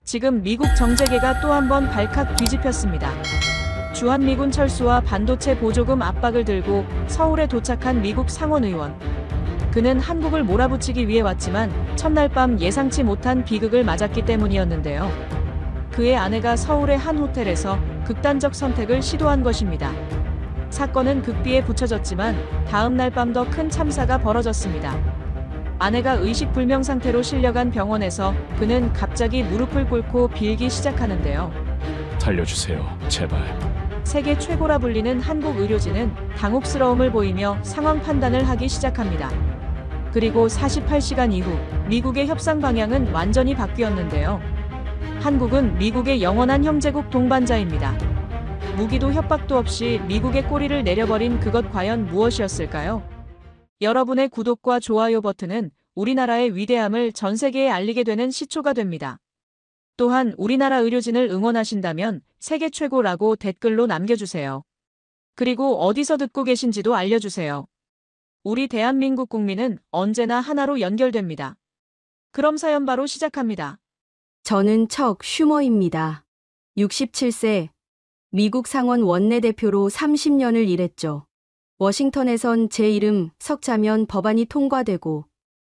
지금 미국 정재계가 또 한 번 발칵 뒤집혔습니다. 주한미군 철수와 반도체 보조금 압박을 들고 서울에 도착한 미국 상원 의원. 그는 한국을 몰아붙이기 위해 왔지만 첫날 밤 예상치 못한 비극을 맞았기 때문이었는데요. 그의 아내가 서울의 한 호텔에서 극단적 선택을 시도한 것입니다. 사건은 극비에 붙여졌지만 다음 날 밤 더 큰 참사가 벌어졌습니다. 아내가 의식불명 상태로 실려간 병원에서 그는 갑자기 무릎을 꿇고 빌기 시작하는데요. 살려주세요, 제발. 세계 최고라 불리는 한국 의료진은 당혹스러움을 보이며 상황 판단을 하기 시작합니다. 그리고 48시간 이후 미국의 협상 방향은 완전히 바뀌었는데요. 한국은 미국의 영원한 형제국 동반자입니다. 무기도 협박도 없이 미국의 꼬리를 내려버린 그것 과연 무엇이었을까요? 여러분의 구독과 좋아요 버튼은 우리나라의 위대함을 전 세계에 알리게 되는 시초가 됩니다. 또한 우리나라 의료진을 응원하신다면 세계 최고라고 댓글로 남겨주세요. 그리고 어디서 듣고 계신지도 알려주세요. 우리 대한민국 국민은 언제나 하나로 연결됩니다. 그럼 사연 바로 시작합니다. 저는 척 슈머입니다. 67세, 미국 상원 원내대표로 30년을 일했죠. 워싱턴에선 제 이름 석자면 법안이 통과되고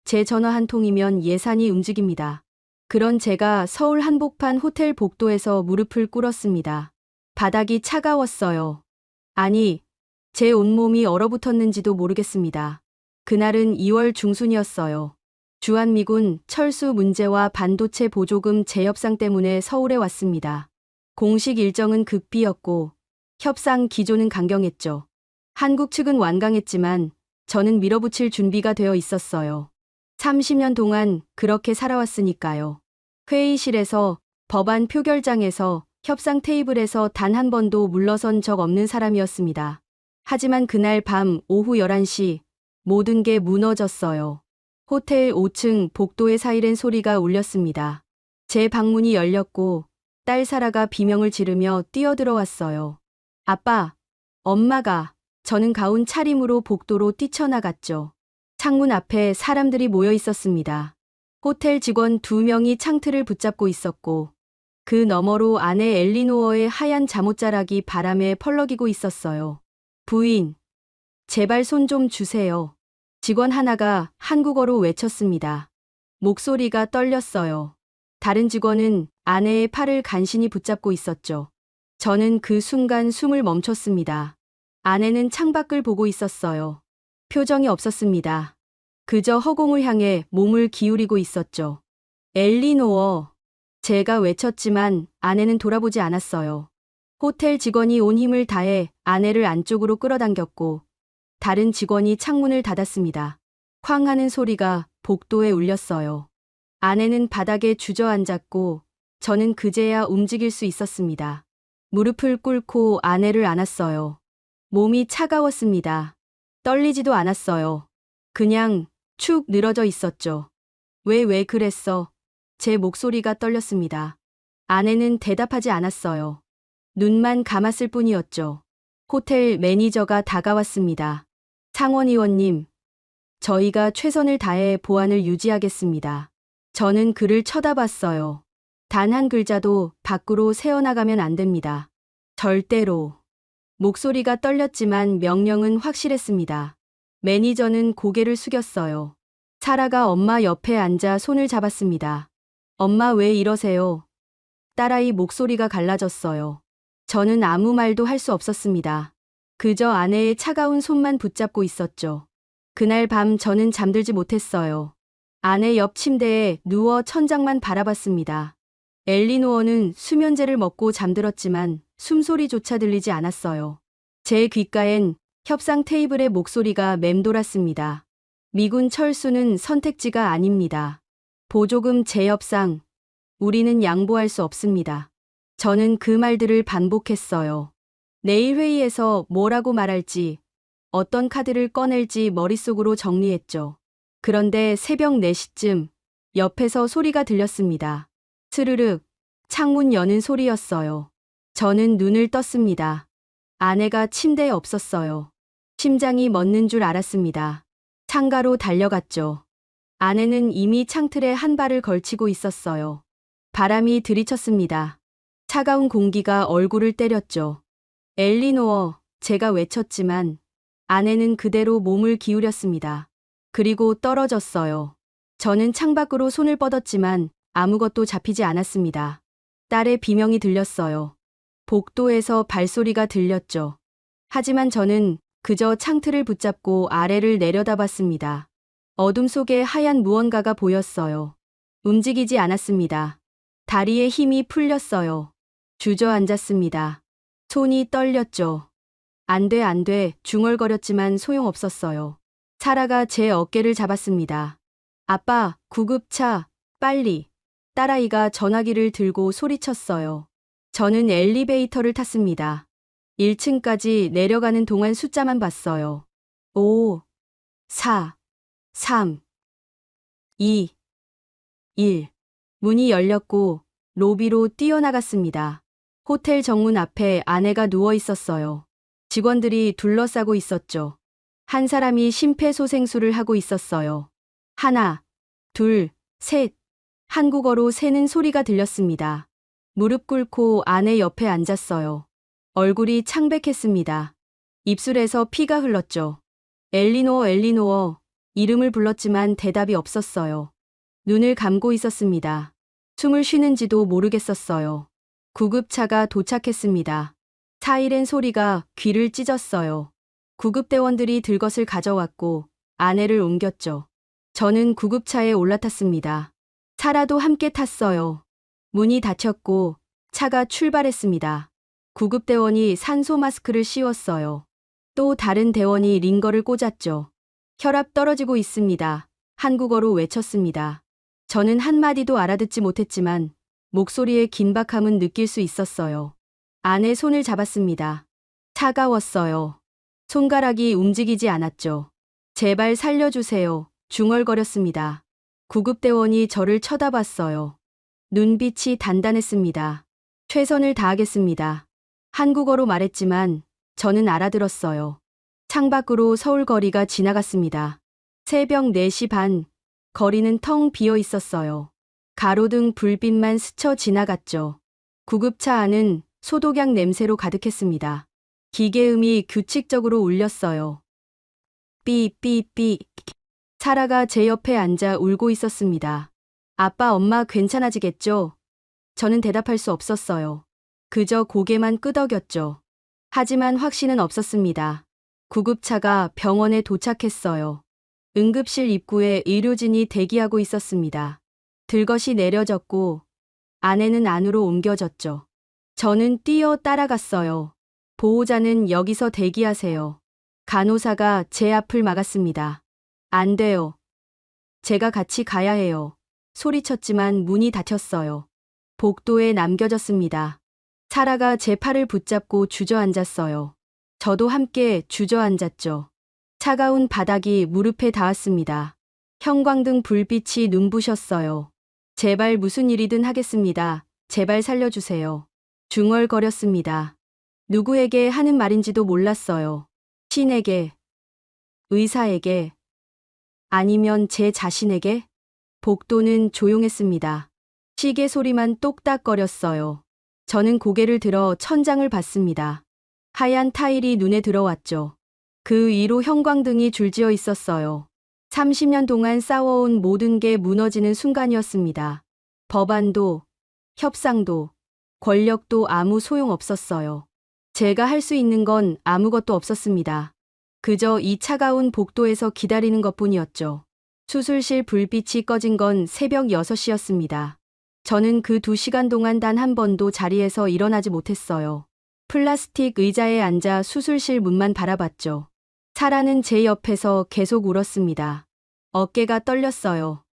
제 전화 한 통이면 예산이 움직입니다. 그런 제가 서울 한복판 호텔 복도에서 무릎을 꿇었습니다. 바닥이 차가웠어요. 아니, 제 온몸이 얼어붙었는지도 모르겠습니다. 그날은 2월 중순이었어요. 주한미군 철수 문제와 반도체 보조금 재협상 때문에 서울에 왔습니다. 공식 일정은 극비였고 협상 기조는 강경했죠. 한국 측은 완강했지만 저는 밀어붙일 준비가 되어 있었어요. 30년 동안 그렇게 살아왔으니까요. 회의실에서, 법안 표결장에서, 협상 테이블에서 단 한 번도 물러선 적 없는 사람이었습니다. 하지만 그날 밤 오후 11시 모든 게 무너졌어요. 호텔 5층 복도에 사이렌 소리가 울렸습니다. 제 방문이 열렸고 딸 사라가 비명을 지르며 뛰어들어왔어요. 아빠, 엄마가. 저는 가운 차림으로 복도로 뛰쳐나갔죠. 창문 앞에 사람들이 모여 있었습니다. 호텔 직원 2명이 창틀을 붙잡고 있었고 그 너머로 아내 엘리노어의 하얀 잠옷자락이 바람에 펄럭이고 있었어요. 부인, 제발 손 좀 주세요. 직원 하나가 한국어로 외쳤습니다. 목소리가 떨렸어요. 다른 직원은 아내의 팔을 간신히 붙잡고 있었죠. 저는 그 순간 숨을 멈췄습니다. 아내는 창밖을 보고 있었어요. 표정이 없었습니다. 그저 허공을 향해 몸을 기울이고 있었죠. 엘리노어. 제가 외쳤지만 아내는 돌아보지 않았어요. 호텔 직원이 온 힘을 다해 아내를 안쪽으로 끌어당겼고 다른 직원이 창문을 닫았습니다. 쾅 하는 소리가 복도에 울렸어요. 아내는 바닥에 주저앉았고 저는 그제야 움직일 수 있었습니다. 무릎을 꿇고 아내를 안았어요. 몸이 차가웠습니다. 떨리지도 않았어요. 그냥 축 늘어져 있었죠. 왜 그랬어? 제 목소리가 떨렸습니다. 아내는 대답하지 않았어요. 눈만 감았을 뿐이었죠. 호텔 매니저가 다가왔습니다. 상원의원님, 저희가 최선을 다해 보안을 유지하겠습니다. 저는 그를 쳐다봤어요. 단 한 글자도 밖으로 새어나가면 안 됩니다. 절대로. 목소리가 떨렸지만 명령은 확실했습니다. 매니저는 고개를 숙였어요. 사라가 엄마 옆에 앉아 손을 잡았습니다. 엄마 왜 이러세요? 딸아이 목소리가 갈라졌어요. 저는 아무 말도 할 수 없었습니다. 그저 아내의 차가운 손만 붙잡고 있었죠. 그날 밤 저는 잠들지 못했어요. 아내 옆 침대에 누워 천장만 바라봤습니다. 엘리노어는 수면제를 먹고 잠들었지만 숨소리조차 들리지 않았어요. 제 귓가엔 협상 테이블의 목소리가 맴돌았습니다. 미군 철수는 선택지가 아닙니다. 보조금 재협상, 우리는 양보할 수 없습니다. 저는 그 말들을 반복했어요. 내일 회의에서 뭐라고 말할지, 어떤 카드를 꺼낼지 머릿속으로 정리했죠. 그런데 새벽 4시쯤 옆에서 소리가 들렸습니다. 스르륵, 창문 여는 소리였어요. 저는 눈을 떴습니다. 아내가 침대에 없었어요. 심장이 멎는 줄 알았습니다. 창가로 달려갔죠. 아내는 이미 창틀에 한 발을 걸치고 있었어요. 바람이 들이쳤습니다. 차가운 공기가 얼굴을 때렸죠. 엘리노어, 제가 외쳤지만 아내는 그대로 몸을 기울였습니다. 그리고 떨어졌어요. 저는 창밖으로 손을 뻗었지만 아무것도 잡히지 않았습니다. 딸의 비명이 들렸어요. 복도에서 발소리가 들렸죠. 하지만 저는 그저 창틀을 붙잡고 아래를 내려다봤습니다. 어둠 속에 하얀 무언가가 보였어요. 움직이지 않았습니다. 다리에 힘이 풀렸어요. 주저앉았습니다. 손이 떨렸죠. 안 돼, 안 돼, 중얼거렸지만 소용없었어요. 사라가 제 어깨를 잡았습니다. 아빠, 구급차, 빨리. 딸아이가 전화기를 들고 소리쳤어요. 저는 엘리베이터를 탔습니다. 1층까지 내려가는 동안 숫자만 봤어요. 5, 4, 3, 2, 1. 문이 열렸고 로비로 뛰어나갔습니다. 호텔 정문 앞에 아내가 누워 있었어요. 직원들이 둘러싸고 있었죠. 한 사람이 심폐소생술을 하고 있었어요. 하나, 둘, 셋. 한국어로 세는 소리가 들렸습니다. 무릎 꿇고 아내 옆에 앉았어요. 얼굴이 창백했습니다. 입술에서 피가 흘렀죠. 엘리노어, 엘리노어. 이름을 불렀지만 대답이 없었어요. 눈을 감고 있었습니다. 숨을 쉬는지도 모르겠었어요. 구급차가 도착했습니다. 사이렌 소리가 귀를 찢었어요. 구급대원들이 들것을 가져왔고 아내를 옮겼죠. 저는 구급차에 올라탔습니다. 사라도 함께 탔어요. 문이 닫혔고 차가 출발했습니다. 구급대원이 산소 마스크를 씌웠어요. 또 다른 대원이 링거를 꽂았죠. 혈압 떨어지고 있습니다. 한국어로 외쳤습니다. 저는 한마디도 알아듣지 못했지만 목소리의 긴박함은 느낄 수 있었어요. 아내 손을 잡았습니다. 차가웠어요. 손가락이 움직이지 않았죠. 제발 살려주세요. 중얼거렸습니다. 구급대원이 저를 쳐다봤어요. 눈빛이 단단했습니다. 최선을 다하겠습니다. 한국어로 말했지만 저는 알아들었어요. 창밖으로 서울 거리가 지나갔습니다. 새벽 4시 반, 거리는 텅 비어 있었어요. 가로등 불빛만 스쳐 지나갔죠. 구급차 안은 소독약 냄새로 가득했습니다. 기계음이 규칙적으로 울렸어요. 삐삐삐. 사라가 제 옆에 앉아 울고 있었습니다. 아빠, 엄마 괜찮아지겠죠? 저는 대답할 수 없었어요. 그저 고개만 끄덕였죠. 하지만 확신은 없었습니다. 구급차가 병원에 도착했어요. 응급실 입구에 의료진이 대기하고 있었습니다. 들것이 내려졌고 아내는 안으로 옮겨졌죠. 저는 뛰어 따라갔어요. 보호자는 여기서 대기하세요. 간호사가 제 앞을 막았습니다. 안 돼요. 제가 같이 가야 해요. 소리쳤지만 문이 닫혔어요. 복도에 남겨졌습니다. 사라가 제 팔을 붙잡고 주저앉았어요. 저도 함께 주저앉았죠. 차가운 바닥이 무릎에 닿았습니다. 형광등 불빛이 눈부셨어요. 제발 무슨 일이든 하겠습니다. 제발 살려주세요. 중얼거렸습니다. 누구에게 하는 말인지도 몰랐어요. 신에게, 의사에게, 아니면 제 자신에게? 복도는 조용했습니다. 시계 소리만 똑딱거렸어요. 저는 고개를 들어 천장을 봤습니다. 하얀 타일이 눈에 들어왔죠. 그 위로 형광등이 줄지어 있었어요. 30년 동안 쌓아온 모든 게 무너지는 순간이었습니다. 법안도, 협상도, 권력도 아무 소용없었어요. 제가 할 수 있는 건 아무것도 없었습니다. 그저 이 차가운 복도에서 기다리는 것뿐이었죠. 수술실 불빛이 꺼진 건 새벽 6시였습니다. 저는 그 2시간 동안 단 한 번도 자리에서 일어나지 못했어요. 플라스틱 의자에 앉아 수술실 문만 바라봤죠. 사라는 제 옆에서 계속 울었습니다. 어깨가 떨렸어요.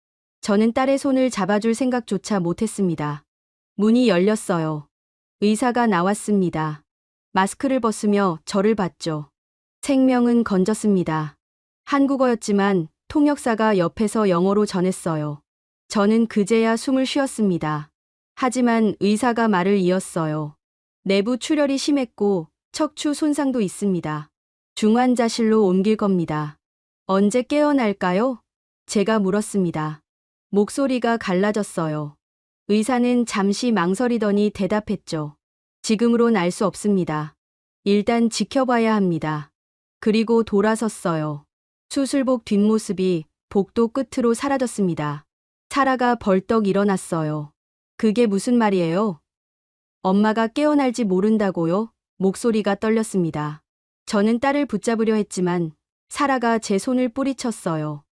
저는 딸의 손을 잡아줄 생각조차 못했습니다. 문이 열렸어요. 의사가 나왔습니다. 마스크를 벗으며 저를 봤죠. 생명은 건졌습니다. 한국어였지만 통역사가 옆에서 영어로 전했어요. 저는 그제야 숨을 쉬었습니다. 하지만 의사가 말을 이었어요. 내부 출혈이 심했고 척추 손상도 있습니다. 중환자실로 옮길 겁니다. 언제 깨어날까요? 제가 물었습니다. 목소리가 갈라졌어요. 의사는 잠시 망설이더니 대답했죠. 지금으론 알 수 없습니다. 일단 지켜봐야 합니다. 그리고 돌아섰어요. 수술복 뒷모습이 복도 끝으로 사라졌습니다. 사라가 벌떡 일어났어요. 그게 무슨 말이에요? 엄마가 깨어날지 모른다고요? 목소리가 떨렸습니다. 저는 딸을 붙잡으려 했지만 사라가 제 손을 뿌리쳤어요.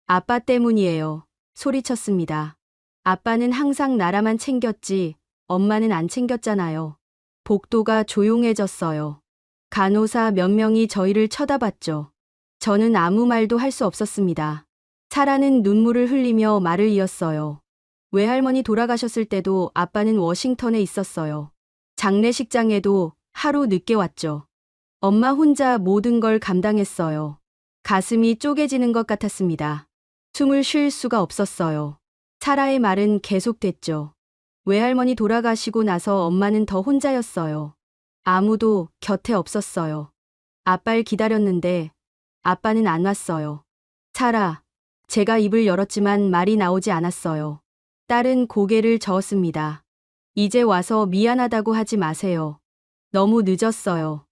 아빠 때문이에요. 소리쳤습니다. 아빠는 항상 나라만 챙겼지 엄마는 안 챙겼잖아요. 복도가 조용해졌어요. 간호사 몇 명이 저희를 쳐다봤죠. 저는 아무 말도 할 수 없었습니다. 사라는 눈물을 흘리며 말을 이었어요. 외할머니 돌아가셨을 때도 아빠는 워싱턴에 있었어요. 장례식장에도 하루 늦게 왔죠. 엄마 혼자 모든 걸 감당했어요. 가슴이 쪼개지는 것 같았습니다. 숨을 쉴 수가 없었어요. 사라의 말은 계속됐죠. 외할머니 돌아가시고 나서 엄마는 더 혼자였어요. 아무도 곁에 없었어요. 아빠를 기다렸는데 아빠는 안 왔어요. 사라, 제가 입을 열었지만 말이 나오지 않았어요. 딸은 고개를 저었습니다. 이제 와서 미안하다고 하지 마세요. 너무 늦었어요.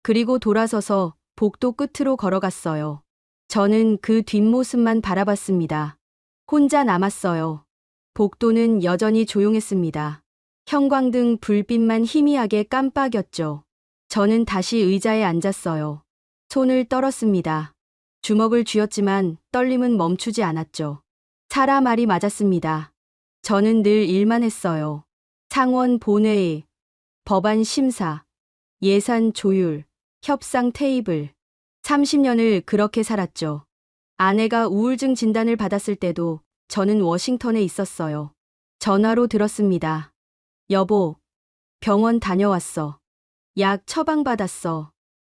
그리고 돌아서서 복도 끝으로 걸어갔어요. 저는 그 뒷모습만 바라봤습니다. 혼자 남았어요. 복도는 여전히 조용했습니다. 형광등 불빛만 희미하게 깜빡였죠. 저는 다시 의자에 앉았어요. 손을 떨었습니다. 주먹을 쥐었지만 떨림은 멈추지 않았죠. 사라 말이 맞았습니다. 저는 늘 일만 했어요. 상원 본회의, 법안 심사, 예산 조율, 협상 테이블. 30년을 그렇게 살았죠. 아내가 우울증 진단을 받았을 때도 저는 워싱턴에 있었어요. 전화로 들었습니다. 여보, 병원 다녀왔어. 약 처방받았어.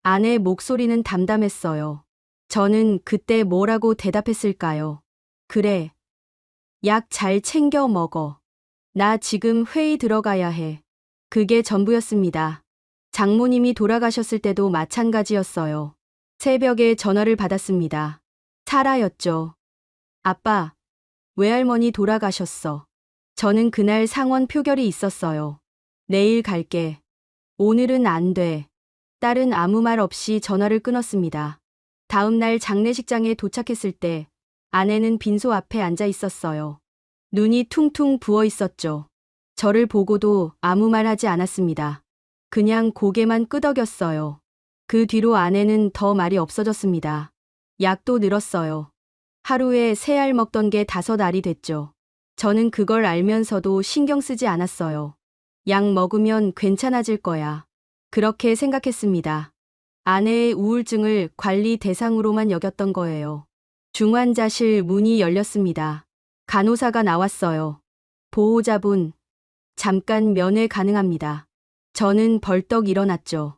아내 목소리는 담담했어요. 저는 그때 뭐라고 대답했을까요? 그래. 약 잘 챙겨 먹어. 나 지금 회의 들어가야 해. 그게 전부였습니다. 장모님이 돌아가셨을 때도 마찬가지였어요. 새벽에 전화를 받았습니다. 사라였죠. 아빠, 외할머니 돌아가셨어. 저는 그날 상원 표결이 있었어요. 내일 갈게. 오늘은 안 돼. 딸은 아무 말 없이 전화를 끊었습니다. 다음 날 장례식장에 도착했을 때 아내는 빈소 앞에 앉아 있었어요. 눈이 퉁퉁 부어 있었죠. 저를 보고도 아무 말 하지 않았습니다. 그냥 고개만 끄덕였어요. 그 뒤로 아내는 더 말이 없어졌습니다. 약도 늘었어요. 하루에 3알 먹던 게 5알이 됐죠. 저는 그걸 알면서도 신경 쓰지 않았어요. 약 먹으면 괜찮아질 거야. 그렇게 생각했습니다. 아내의 우울증을 관리 대상으로만 여겼던 거예요. 중환자실 문이 열렸습니다. 간호사가 나왔어요. 보호자분, 잠깐 면회 가능합니다. 저는 벌떡 일어났죠.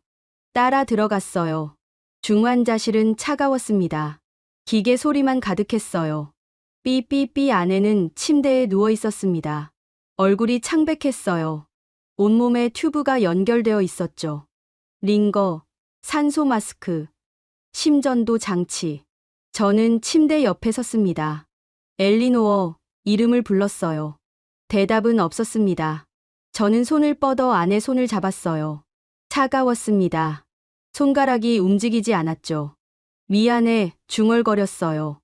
따라 들어갔어요. 중환자실은 차가웠습니다. 기계 소리만 가득했어요. 삐삐삐. 아내는 침대에 누워 있었습니다. 얼굴이 창백했어요. 온몸에 튜브가 연결되어 있었죠. 링거, 산소 마스크, 심전도 장치. 저는 침대 옆에 섰습니다. 엘리노어, 이름을 불렀어요. 대답은 없었습니다. 저는 손을 뻗어 아내 손을 잡았어요. 차가웠습니다. 손가락이 움직이지 않았죠. 미안해, 중얼거렸어요.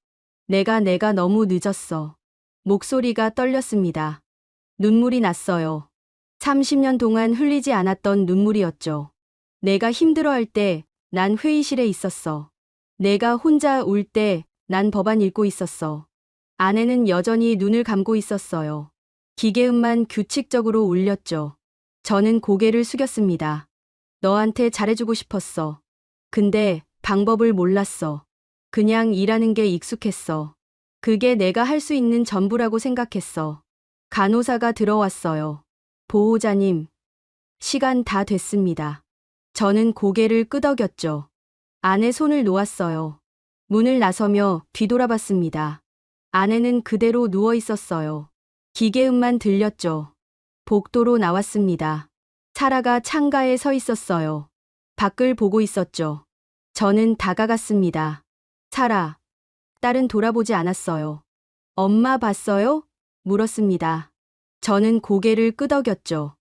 내가 너무 늦었어. 목소리가 떨렸습니다. 눈물이 났어요. 30년 동안 흘리지 않았던 눈물이었죠. 내가 힘들어할 때 난 회의실에 있었어. 내가 혼자 울 때 난 법안 읽고 있었어. 아내는 여전히 눈을 감고 있었어요. 기계음만 규칙적으로 울렸죠. 저는 고개를 숙였습니다. 너한테 잘해주고 싶었어. 근데 방법을 몰랐어. 그냥 일하는 게 익숙했어. 그게 내가 할 수 있는 전부라고 생각했어. 간호사가 들어왔어요. 보호자님, 시간 다 됐습니다. 저는 고개를 끄덕였죠. 아내 손을 놓았어요. 문을 나서며 뒤돌아봤습니다. 아내는 그대로 누워 있었어요. 기계음만 들렸죠. 복도로 나왔습니다. 사라가 창가에 서 있었어요. 밖을 보고 있었죠. 저는 다가갔습니다. 사라. 딸은 돌아보지 않았어요. 엄마 봤어요? 물었습니다. 저는 고개를 끄덕였죠.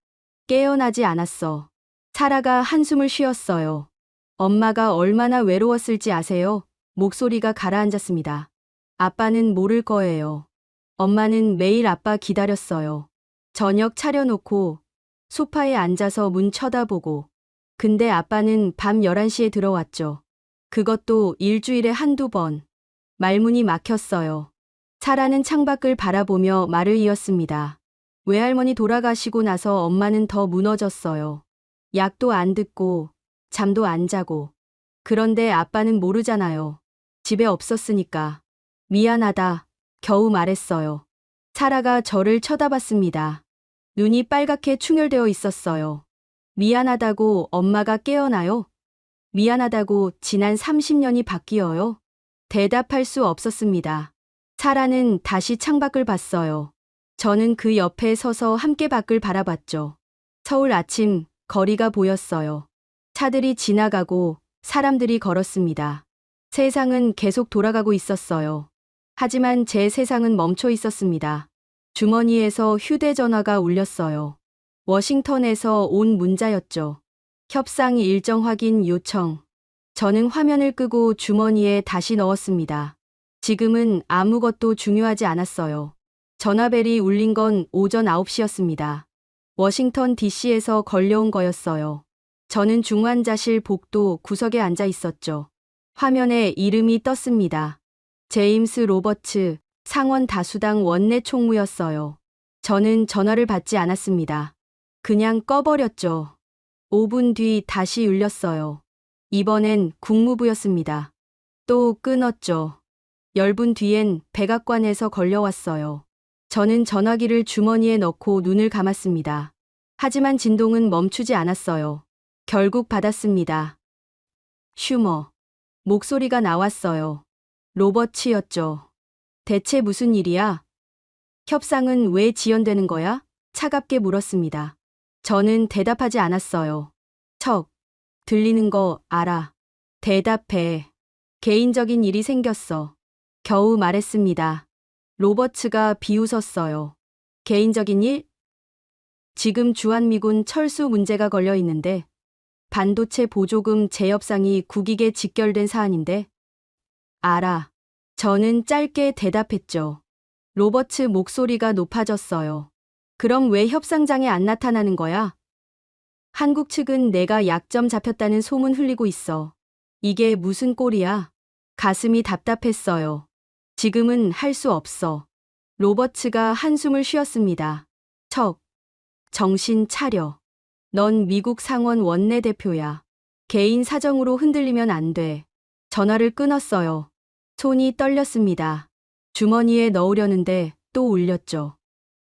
깨어나지 않았어. 사라가 한숨을 쉬었어요. 엄마가 얼마나 외로웠을지 아세요? 목소리가 가라앉았습니다. 아빠는 모를 거예요. 엄마는 매일 아빠 기다렸어요. 저녁 차려놓고 소파에 앉아서 문 쳐다보고. 근데 아빠는 밤 11시에 들어왔죠. 그것도 일주일에 한두 번. 말문이 막혔어요. 사라는 창밖을 바라보며 말을 이었습니다. 외할머니 돌아가시고 나서 엄마는 더 무너졌어요. 약도 안 듣고 잠도 안 자고. 그런데 아빠는 모르잖아요. 집에 없었으니까. 미안하다. 겨우 말했어요. 사라가 저를 쳐다봤습니다. 눈이 빨갛게 충혈되어 있었어요. 미안하다고 엄마가 깨어나요? 미안하다고 지난 30년이 바뀌어요? 대답할 수 없었습니다. 사라는 다시 창밖을 봤어요. 저는 그 옆에 서서 함께 밖을 바라봤죠. 서울 아침, 거리가 보였어요. 차들이 지나가고 사람들이 걸었습니다. 세상은 계속 돌아가고 있었어요. 하지만 제 세상은 멈춰 있었습니다. 주머니에서 휴대전화가 울렸어요. 워싱턴에서 온 문자였죠. 협상 일정 확인 요청. 저는 화면을 끄고 주머니에 다시 넣었습니다. 지금은 아무것도 중요하지 않았어요. 전화벨이 울린 건 오전 9시였습니다. 워싱턴 DC에서 걸려온 거였어요. 저는 중환자실 복도 구석에 앉아 있었죠. 화면에 이름이 떴습니다. 제임스 로버츠, 상원 다수당 원내 총무였어요. 저는 전화를 받지 않았습니다. 그냥 꺼버렸죠. 5분 뒤 다시 울렸어요. 이번엔 국무부였습니다. 또 끊었죠. 10분 뒤엔 백악관에서 걸려왔어요. 저는 전화기를 주머니에 넣고 눈을 감았습니다. 하지만 진동은 멈추지 않았어요. 결국 받았습니다. 슈머. 목소리가 나왔어요. 로버츠였죠. 대체 무슨 일이야? 협상은 왜 지연되는 거야? 차갑게 물었습니다. 저는 대답하지 않았어요. 척. 들리는 거 알아. 대답해. 개인적인 일이 생겼어. 겨우 말했습니다. 로버츠가 비웃었어요. 개인적인 일? 지금 주한미군 철수 문제가 걸려 있는데 반도체 보조금 재협상이 국익에 직결된 사안인데. 알아. 저는 짧게 대답했죠. 로버츠 목소리가 높아졌어요. 그럼 왜 협상장에 안 나타나는 거야? 한국 측은 내가 약점 잡혔다는 소문 흘리고 있어. 이게 무슨 꼴이야? 가슴이 답답했어요. 지금은 할 수 없어. 로버츠가 한숨을 쉬었습니다. 척. 정신 차려. 넌 미국 상원 원내대표야. 개인 사정으로 흔들리면 안 돼. 전화를 끊었어요. 손이 떨렸습니다. 주머니에 넣으려는데 또 울렸죠.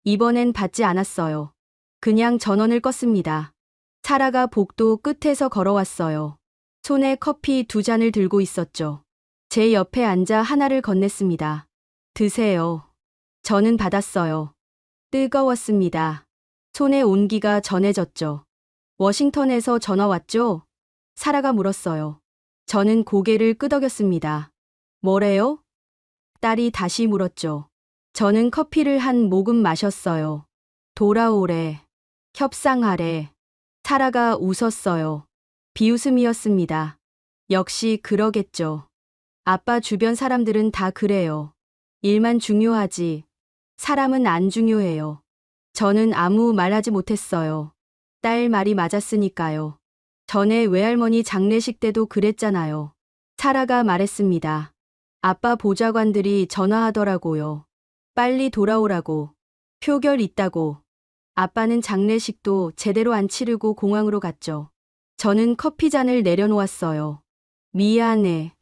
이번엔 받지 않았어요. 그냥 전원을 껐습니다. 사라가 복도 끝에서 걸어왔어요. 손에 커피 2잔을 들고 있었죠. 제 옆에 앉아 하나를 건넸습니다. 드세요. 저는 받았어요. 뜨거웠습니다. 손에 온기가 전해졌죠. 워싱턴에서 전화 왔죠? 사라가 물었어요. 저는 고개를 끄덕였습니다. 뭐래요? 딸이 다시 물었죠. 저는 커피를 한 모금 마셨어요. 돌아오래. 협상하래. 사라가 웃었어요. 비웃음이었습니다. 역시 그러겠죠. 아빠 주변 사람들은 다 그래요. 일만 중요하지. 사람은 안 중요해요. 저는 아무 말하지 못했어요. 딸 말이 맞았으니까요. 전에 외할머니 장례식 때도 그랬잖아요. 사라가 말했습니다. 아빠 보좌관들이 전화하더라고요. 빨리 돌아오라고. 표결 있다고. 아빠는 장례식도 제대로 안 치르고 공항으로 갔죠. 저는 커피잔을 내려놓았어요. 미안해.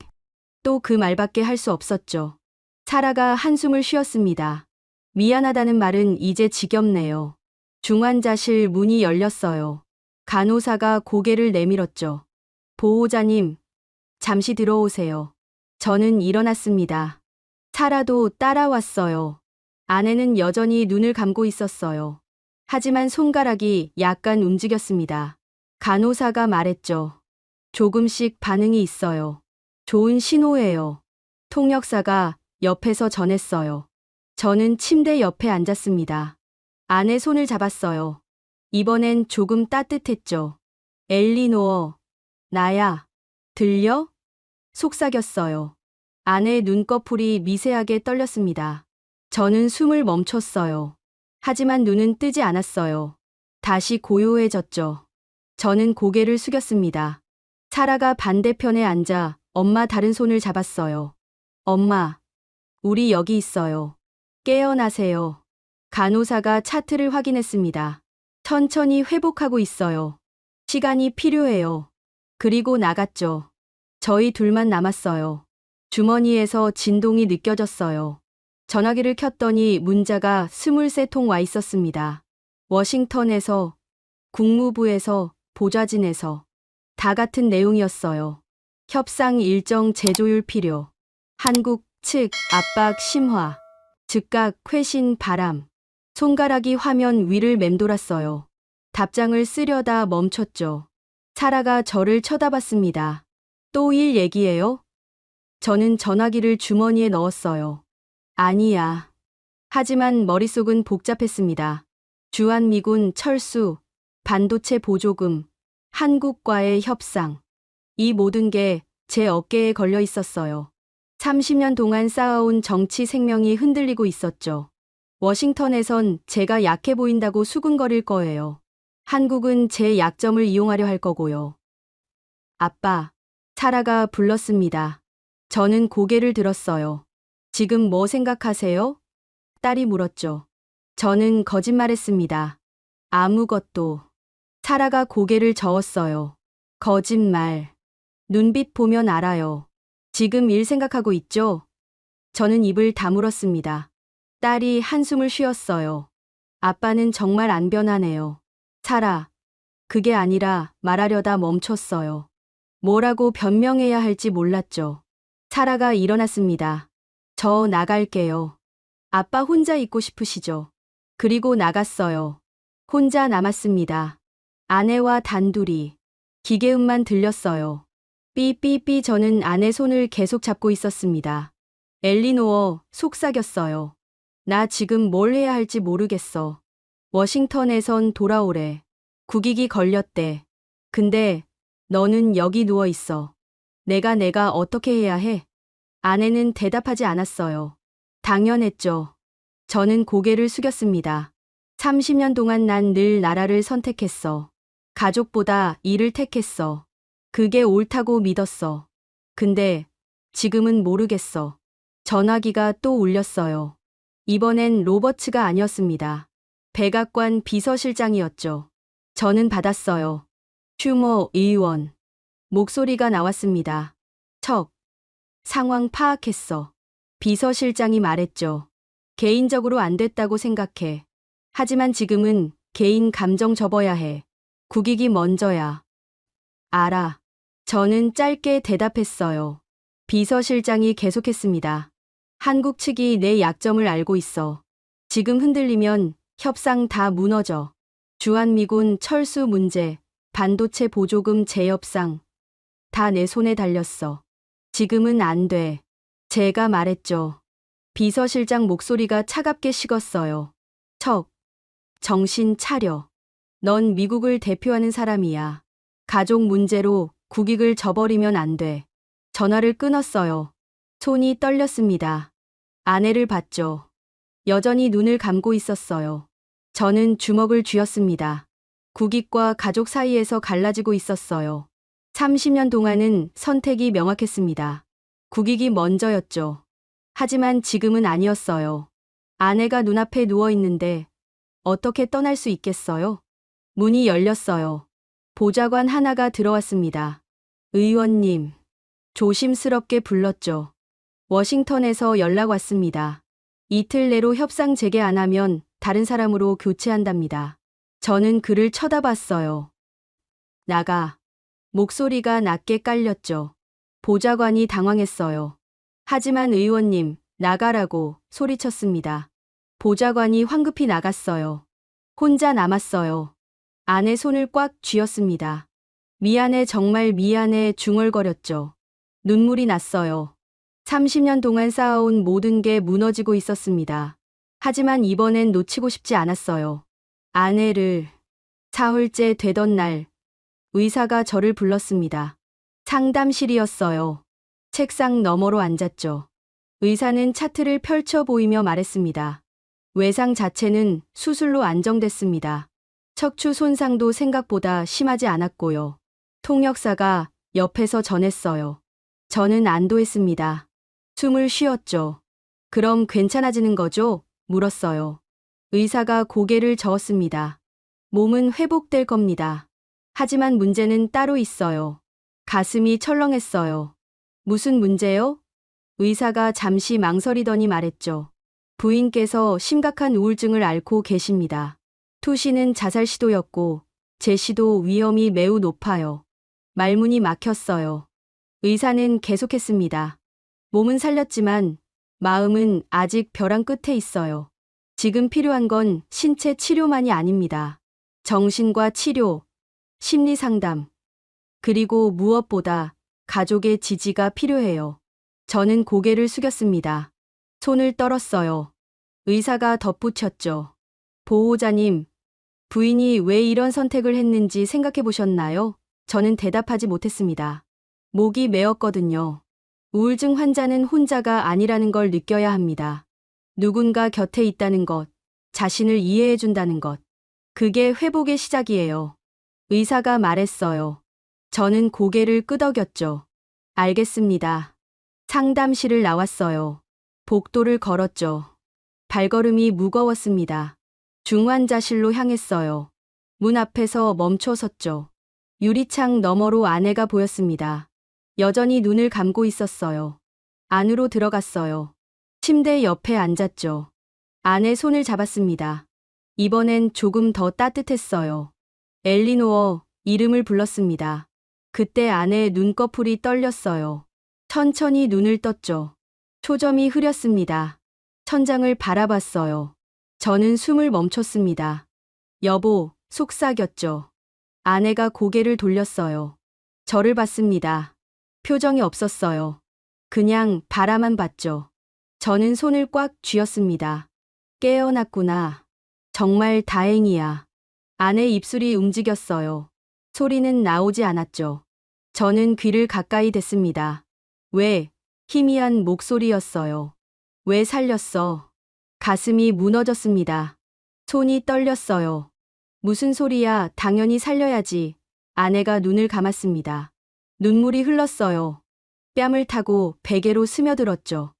또 그 말밖에 할 수 없었죠. 사라가 한숨을 쉬었습니다. 미안하다는 말은 이제 지겹네요. 중환자실 문이 열렸어요. 간호사가 고개를 내밀었죠. 보호자님, 잠시 들어오세요. 저는 일어났습니다. 사라도 따라왔어요. 아내는 여전히 눈을 감고 있었어요. 하지만 손가락이 약간 움직였습니다. 간호사가 말했죠. 조금씩 반응이 있어요. 좋은 신호예요. 통역사가 옆에서 전했어요. 저는 침대 옆에 앉았습니다. 아내 손을 잡았어요. 이번엔 조금 따뜻했죠. 엘리노어, 나야, 들려? 속삭였어요. 아내의 눈꺼풀이 미세하게 떨렸습니다. 저는 숨을 멈췄어요. 하지만 눈은 뜨지 않았어요. 다시 고요해졌죠. 저는 고개를 숙였습니다. 사라가 반대편에 앉아 엄마 다른 손을 잡았어요. 엄마, 우리 여기 있어요. 깨어나세요. 간호사가 차트를 확인했습니다. 천천히 회복하고 있어요. 시간이 필요해요. 그리고 나갔죠. 저희 둘만 남았어요. 주머니에서 진동이 느껴졌어요. 전화기를 켰더니 문자가 23통 와 있었습니다. 워싱턴에서, 국무부에서, 보좌진에서. 다 같은 내용이었어요. 협상 일정 재조율 필요. 한국 측 압박 심화. 즉각 회신 바람. 손가락이 화면 위를 맴돌았어요. 답장을 쓰려다 멈췄죠. 사라가 저를 쳐다봤습니다. 또 일 얘기예요? 저는 전화기를 주머니에 넣었어요. 아니야. 하지만 머릿속은 복잡했습니다. 주한미군 철수, 반도체 보조금, 한국과의 협상. 이 모든 게 제 어깨에 걸려 있었어요. 30년 동안 쌓아온 정치 생명이 흔들리고 있었죠. 워싱턴에선 제가 약해 보인다고 수군거릴 거예요. 한국은 제 약점을 이용하려 할 거고요. 아빠, 사라가 불렀습니다. 저는 고개를 들었어요. 지금 뭐 생각하세요? 딸이 물었죠. 저는 거짓말했습니다. 아무것도. 사라가 고개를 저었어요. 거짓말. 눈빛 보면 알아요. 지금 일 생각하고 있죠? 저는 입을 다물었습니다. 딸이 한숨을 쉬었어요. 아빠는 정말 안 변하네요. 사라. 그게 아니라 말하려다 멈췄어요. 뭐라고 변명해야 할지 몰랐죠. 사라가 일어났습니다. 저 나갈게요. 아빠 혼자 있고 싶으시죠? 그리고 나갔어요. 혼자 남았습니다. 아내와 단둘이. 기계음만 들렸어요. 삐삐삐. 저는 아내 손을 계속 잡고 있었습니다. 엘리노어, 속삭였어요. 나 지금 뭘 해야 할지 모르겠어. 워싱턴에선 돌아오래. 국익이 걸렸대. 근데 너는 여기 누워 있어. 내가 어떻게 해야 해? 아내는 대답하지 않았어요. 당연했죠. 저는 고개를 숙였습니다. 30년 동안 난 늘 나라를 선택했어. 가족보다 일을 택했어. 그게 옳다고 믿었어. 근데 지금은 모르겠어. 전화기가 또 울렸어요. 이번엔 로버츠가 아니었습니다. 백악관 비서실장이었죠. 저는 받았어요. 슈머 의원. 목소리가 나왔습니다. 척. 상황 파악했어. 비서실장이 말했죠. 개인적으로 안 됐다고 생각해. 하지만 지금은 개인 감정 접어야 해. 국익이 먼저야. 알아. 저는 짧게 대답했어요. 비서실장이 계속했습니다. 한국 측이 내 약점을 알고 있어. 지금 흔들리면 협상 다 무너져. 주한미군 철수 문제, 반도체 보조금 재협상. 다 내 손에 달렸어. 지금은 안 돼. 제가 말했죠. 비서실장 목소리가 차갑게 식었어요. 척. 정신 차려. 넌 미국을 대표하는 사람이야. 가족 문제로 국익을 저버리면 안 돼. 전화를 끊었어요. 손이 떨렸습니다. 아내를 봤죠. 여전히 눈을 감고 있었어요. 저는 주먹을 쥐었습니다. 국익과 가족 사이에서 갈라지고 있었어요. 30년 동안은 선택이 명확했습니다. 국익이 먼저였죠. 하지만 지금은 아니었어요. 아내가 눈앞에 누워 있는데 어떻게 떠날 수 있겠어요? 문이 열렸어요. 보좌관 하나가 들어왔습니다. 의원님. 조심스럽게 불렀죠. 워싱턴에서 연락 왔습니다. 이틀 내로 협상 재개 안 하면 다른 사람으로 교체한답니다. 저는 그를 쳐다봤어요. 나가. 목소리가 낮게 깔렸죠. 보좌관이 당황했어요. 하지만 의원님, 나가라고 소리쳤습니다. 보좌관이 황급히 나갔어요. 혼자 남았어요. 아내 손을 꽉 쥐었습니다. 미안해, 정말 미안해 중얼거렸죠. 눈물이 났어요. 30년 동안 쌓아온 모든 게 무너지고 있었습니다. 하지만 이번엔 놓치고 싶지 않았어요. 아내를 사흘째 되던 날 의사가 저를 불렀습니다. 상담실이었어요. 책상 너머로 앉았죠. 의사는 차트를 펼쳐 보이며 말했습니다. 외상 자체는 수술로 안정됐습니다. 척추 손상도 생각보다 심하지 않았고요. 통역사가 옆에서 전했어요. 저는 안도했습니다. 숨을 쉬었죠. 그럼 괜찮아지는 거죠? 물었어요. 의사가 고개를 저었습니다. 몸은 회복될 겁니다. 하지만 문제는 따로 있어요. 가슴이 철렁했어요. 무슨 문제요? 의사가 잠시 망설이더니 말했죠. 부인께서 심각한 우울증을 앓고 계십니다. 투시는 자살 시도였고 제 시도 위험이 매우 높아요. 말문이 막혔어요. 의사는 계속했습니다. 몸은 살렸지만 마음은 아직 벼랑 끝에 있어요. 지금 필요한 건 신체 치료만이 아닙니다. 정신과 치료, 심리 상담, 그리고 무엇보다 가족의 지지가 필요해요. 저는 고개를 숙였습니다. 손을 떨었어요. 의사가 덧붙였죠. 보호자님, 부인이 왜 이런 선택을 했는지 생각해 보셨나요? 저는 대답하지 못했습니다. 목이 메었거든요. 우울증 환자는 혼자가 아니라는 걸 느껴야 합니다. 누군가 곁에 있다는 것, 자신을 이해해 준다는 것. 그게 회복의 시작이에요. 의사가 말했어요. 저는 고개를 끄덕였죠. 알겠습니다. 상담실을 나왔어요. 복도를 걸었죠. 발걸음이 무거웠습니다. 중환자실로 향했어요. 문 앞에서 멈춰 섰죠. 유리창 너머로 아내가 보였습니다. 여전히 눈을 감고 있었어요. 안으로 들어갔어요. 침대 옆에 앉았죠. 아내 손을 잡았습니다. 이번엔 조금 더 따뜻했어요. 엘리노어, 이름을 불렀습니다. 그때 아내의 눈꺼풀이 떨렸어요. 천천히 눈을 떴죠. 초점이 흐렸습니다. 천장을 바라봤어요. 저는 숨을 멈췄습니다. 여보, 속삭였죠. 아내가 고개를 돌렸어요. 저를 봤습니다. 표정이 없었어요. 그냥 바라만 봤죠. 저는 손을 꽉 쥐었습니다. 깨어났구나. 정말 다행이야. 아내 입술이 움직였어요. 소리는 나오지 않았죠. 저는 귀를 가까이 댔습니다. 왜? 희미한 목소리였어요. 왜 살렸어? 가슴이 무너졌습니다. 손이 떨렸어요. 무슨 소리야, 당연히 살려야지. 아내가 눈을 감았습니다. 눈물이 흘렀어요. 뺨을 타고 베개로 스며들었죠.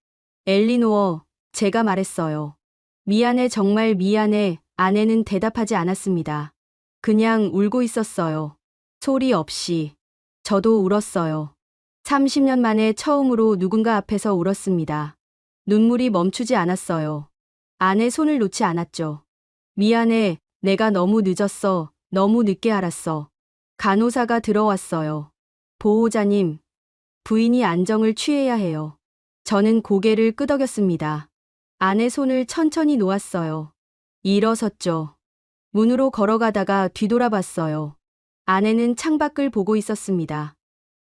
엘리노어, 제가 말했어요. 미안해, 정말 미안해. 아내는 대답하지 않았습니다. 그냥 울고 있었어요. 소리 없이. 저도 울었어요. 30년 만에 처음으로 누군가 앞에서 울었습니다. 눈물이 멈추지 않았어요. 아내 손을 놓지 않았죠. 미안해, 내가 너무 늦었어. 너무 늦게 알았어. 간호사가 들어왔어요. 보호자님, 부인이 안정을 취해야 해요. 저는 고개를 끄덕였습니다. 아내 손을 천천히 놓았어요. 일어섰죠. 문으로 걸어가다가 뒤돌아봤어요. 아내는 창밖을 보고 있었습니다.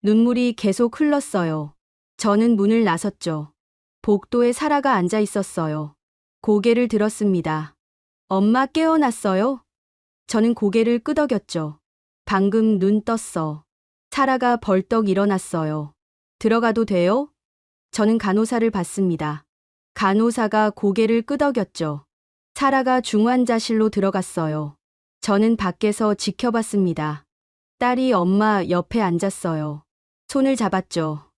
눈물이 계속 흘렀어요. 저는 문을 나섰죠. 복도에 사라가 앉아 있었어요. 고개를 들었습니다. 엄마 깨어났어요? 저는 고개를 끄덕였죠. 방금 눈 떴어. 사라가 벌떡 일어났어요. 들어가도 돼요? 저는 간호사를 봤습니다. 간호사가 고개를 끄덕였죠. 사라가 중환자실로 들어갔어요. 저는 밖에서 지켜봤습니다. 딸이 엄마 옆에 앉았어요. 손을 잡았죠.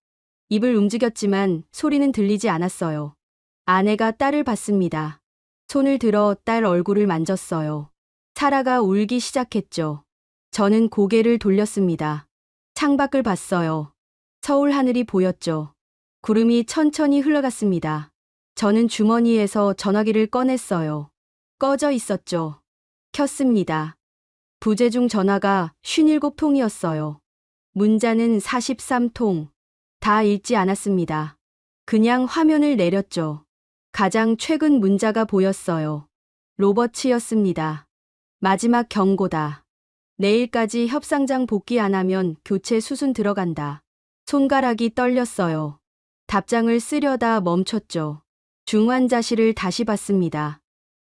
입을 움직였지만 소리는 들리지 않았어요. 아내가 딸을 봤습니다. 손을 들어 딸 얼굴을 만졌어요. 사라가 울기 시작했죠. 저는 고개를 돌렸습니다. 창밖을 봤어요. 서울 하늘이 보였죠. 구름이 천천히 흘러갔습니다. 저는 주머니에서 전화기를 꺼냈어요. 꺼져 있었죠. 켰습니다. 부재중 전화가 57통이었어요. 문자는 43통. 다 읽지 않았습니다. 그냥 화면을 내렸죠. 가장 최근 문자가 보였어요. 로버츠였습니다. 마지막 경고다. 내일까지 협상장 복귀 안 하면 교체 수순 들어간다. 손가락이 떨렸어요. 답장을 쓰려다 멈췄죠. 중환자실을 다시 봤습니다.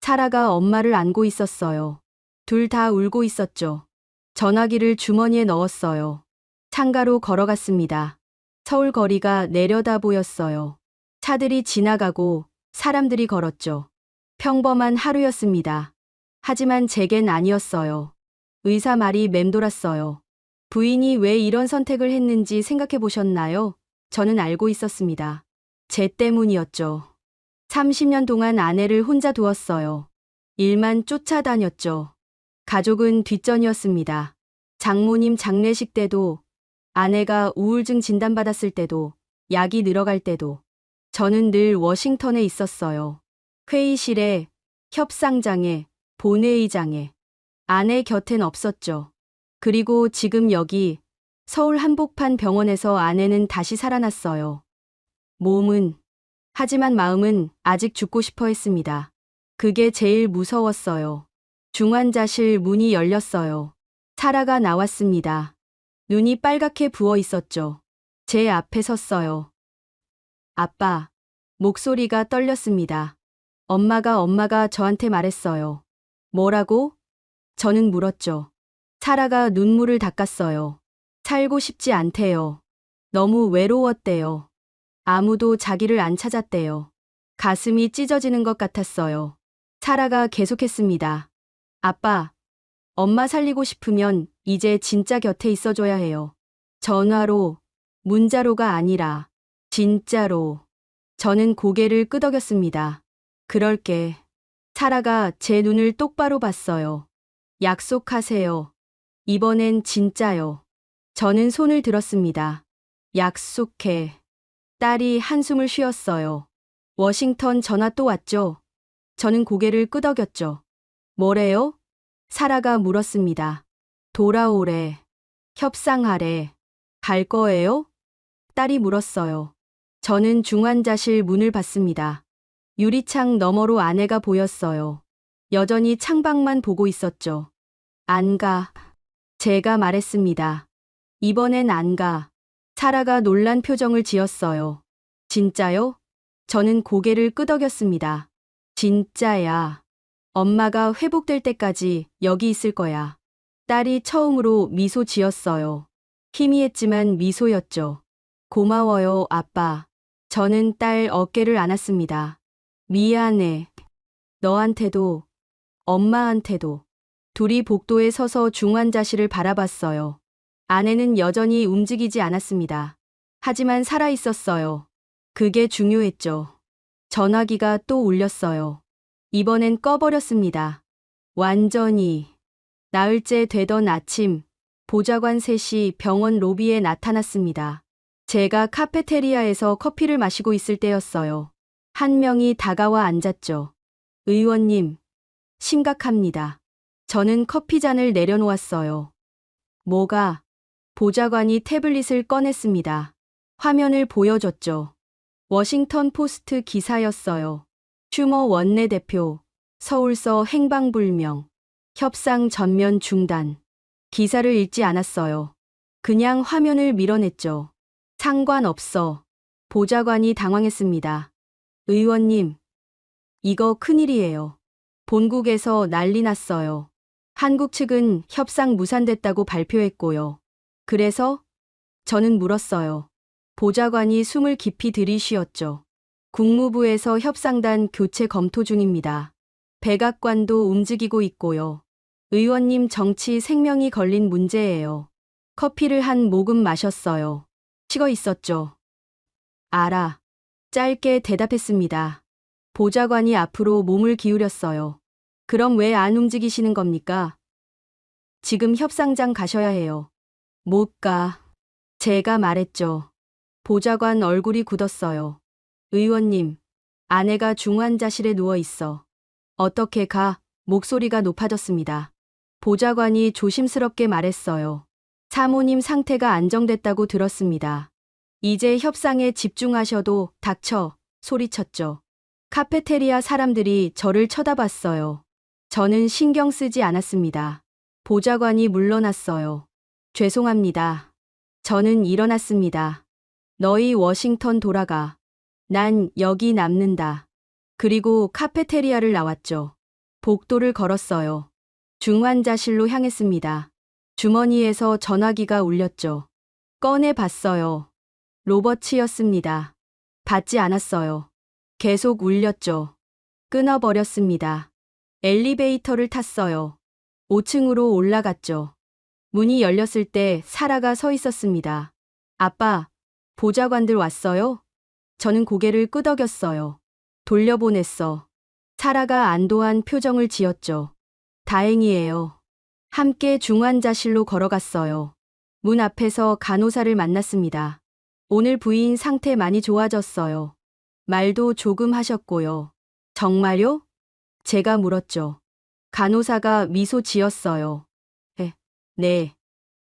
사라가 엄마를 안고 있었어요. 둘 다 울고 있었죠. 전화기를 주머니에 넣었어요. 창가로 걸어갔습니다. 서울 거리가 내려다 보였어요. 차들이 지나가고 사람들이 걸었죠. 평범한 하루였습니다. 하지만 제겐 아니었어요. 의사 말이 맴돌았어요. 부인이 왜 이런 선택을 했는지 생각해 보셨나요? 저는 알고 있었습니다. 제 때문이었죠. 30년 동안 아내를 혼자 두었어요. 일만 쫓아다녔죠. 가족은 뒷전이었습니다. 장모님 장례식 때도, 아내가 우울증 진단받았을 때도, 약이 늘어갈 때도, 저는 늘 워싱턴에 있었어요. 회의실에, 협상장에, 본회의장에. 아내 곁엔 없었죠. 그리고 지금 여기, 서울 한복판 병원에서 아내는 다시 살아났어요. 몸은, 하지만 마음은 아직 죽고 싶어 했습니다. 그게 제일 무서웠어요. 중환자실 문이 열렸어요. 사라가 나왔습니다. 눈이 빨갛게 부어 있었죠. 제 앞에 섰어요. 아빠. 목소리가 떨렸습니다. 엄마가 저한테 말했어요. 뭐라고? 저는 물었죠. 사라가 눈물을 닦았어요. 살고 싶지 않대요. 너무 외로웠대요. 아무도 자기를 안 찾았대요. 가슴이 찢어지는 것 같았어요. 사라가 계속했습니다. 아빠, 엄마 살리고 싶으면 이제 진짜 곁에 있어줘야 해요. 전화로, 문자로가 아니라, 진짜로. 저는 고개를 끄덕였습니다. 그럴게. 사라가 제 눈을 똑바로 봤어요. 약속하세요. 이번엔 진짜요. 저는 손을 들었습니다. 약속해. 딸이 한숨을 쉬었어요. 워싱턴 전화 또 왔죠? 저는 고개를 끄덕였죠. 뭐래요? 사라가 물었습니다. 돌아오래. 협상하래. 갈 거예요? 딸이 물었어요. 저는 중환자실 문을 봤습니다. 유리창 너머로 아내가 보였어요. 여전히 창밖만 보고 있었죠. 안 가. 제가 말했습니다. 이번엔 안 가. 사라가 놀란 표정을 지었어요. 진짜요? 저는 고개를 끄덕였습니다. 진짜야. 엄마가 회복될 때까지 여기 있을 거야. 딸이 처음으로 미소 지었어요. 희미했지만 미소였죠. 고마워요, 아빠. 저는 딸 어깨를 안았습니다. 미안해. 너한테도, 엄마한테도. 둘이 복도에 서서 중환자실을 바라봤어요. 아내는 여전히 움직이지 않았습니다. 하지만 살아 있었어요. 그게 중요했죠. 전화기가 또 울렸어요. 이번엔 꺼버렸습니다. 완전히. 나흘째 되던 아침, 보좌관 셋이 병원 로비에 나타났습니다. 제가 카페테리아에서 커피를 마시고 있을 때였어요. 한 명이 다가와 앉았죠. 의원님, 심각합니다. 저는 커피잔을 내려놓았어요. 뭐가? 보좌관이 태블릿을 꺼냈습니다. 화면을 보여줬죠. 워싱턴 포스트 기사였어요. 슈머 원내대표, 서울서 행방불명, 협상 전면 중단. 기사를 읽지 않았어요. 그냥 화면을 밀어냈죠. 상관없어. 보좌관이 당황했습니다. 의원님, 이거 큰일이에요. 본국에서 난리 났어요. 한국 측은 협상 무산됐다고 발표했고요. 그래서? 저는 물었어요. 보좌관이 숨을 깊이 들이쉬었죠. 국무부에서 협상단 교체 검토 중입니다. 백악관도 움직이고 있고요. 의원님 정치 생명이 걸린 문제예요. 커피를 한 모금 마셨어요. 식어 있었죠. 알아. 짧게 대답했습니다. 보좌관이 앞으로 몸을 기울였어요. 그럼 왜 안 움직이시는 겁니까? 지금 협상장 가셔야 해요. 못 가. 제가 말했죠. 보좌관 얼굴이 굳었어요. 의원님, 아내가 중환자실에 누워 있어. 어떻게 가? 목소리가 높아졌습니다. 보좌관이 조심스럽게 말했어요. 사모님 상태가 안정됐다고 들었습니다. 이제 협상에 집중하셔도 닥쳐, 소리쳤죠. 카페테리아 사람들이 저를 쳐다봤어요. 저는 신경 쓰지 않았습니다. 보좌관이 물러났어요. 죄송합니다. 저는 일어났습니다. 너희 워싱턴 돌아가. 난 여기 남는다. 그리고 카페테리아를 나왔죠. 복도를 걸었어요. 중환자실로 향했습니다. 주머니에서 전화기가 울렸죠. 꺼내 봤어요. 로버츠였습니다. 받지 않았어요. 계속 울렸죠. 끊어버렸습니다. 엘리베이터를 탔어요. 5층으로 올라갔죠. 문이 열렸을 때 사라가 서 있었습니다. 아빠, 보좌관들 왔어요? 저는 고개를 끄덕였어요. 돌려보냈어. 사라가 안도한 표정을 지었죠. 다행이에요. 함께 중환자실로 걸어갔어요. 문 앞에서 간호사를 만났습니다. 오늘 부인 상태 많이 좋아졌어요. 말도 조금 하셨고요. 정말요? 제가 물었죠. 간호사가 미소 지었어요. 네.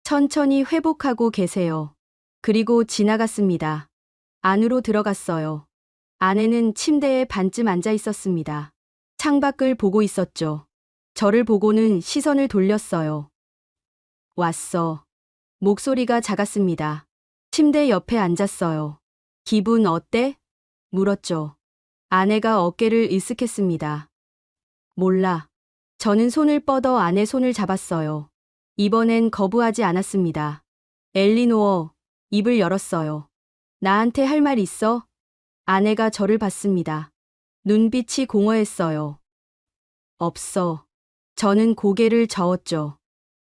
천천히 회복하고 계세요. 그리고 지나갔습니다. 안으로 들어갔어요. 아내는 침대에 반쯤 앉아 있었습니다. 창밖을 보고 있었죠. 저를 보고는 시선을 돌렸어요. 왔어. 목소리가 작았습니다. 침대 옆에 앉았어요. 기분 어때? 물었죠. 아내가 어깨를 일쓱했습니다. 몰라. 저는 손을 뻗어 아내 손을 잡았어요. 이번엔 거부하지 않았습니다. 엘리노어, 입을 열었어요. 나한테 할 말 있어? 아내가 저를 봤습니다. 눈빛이 공허했어요. 없어. 저는 고개를 저었죠.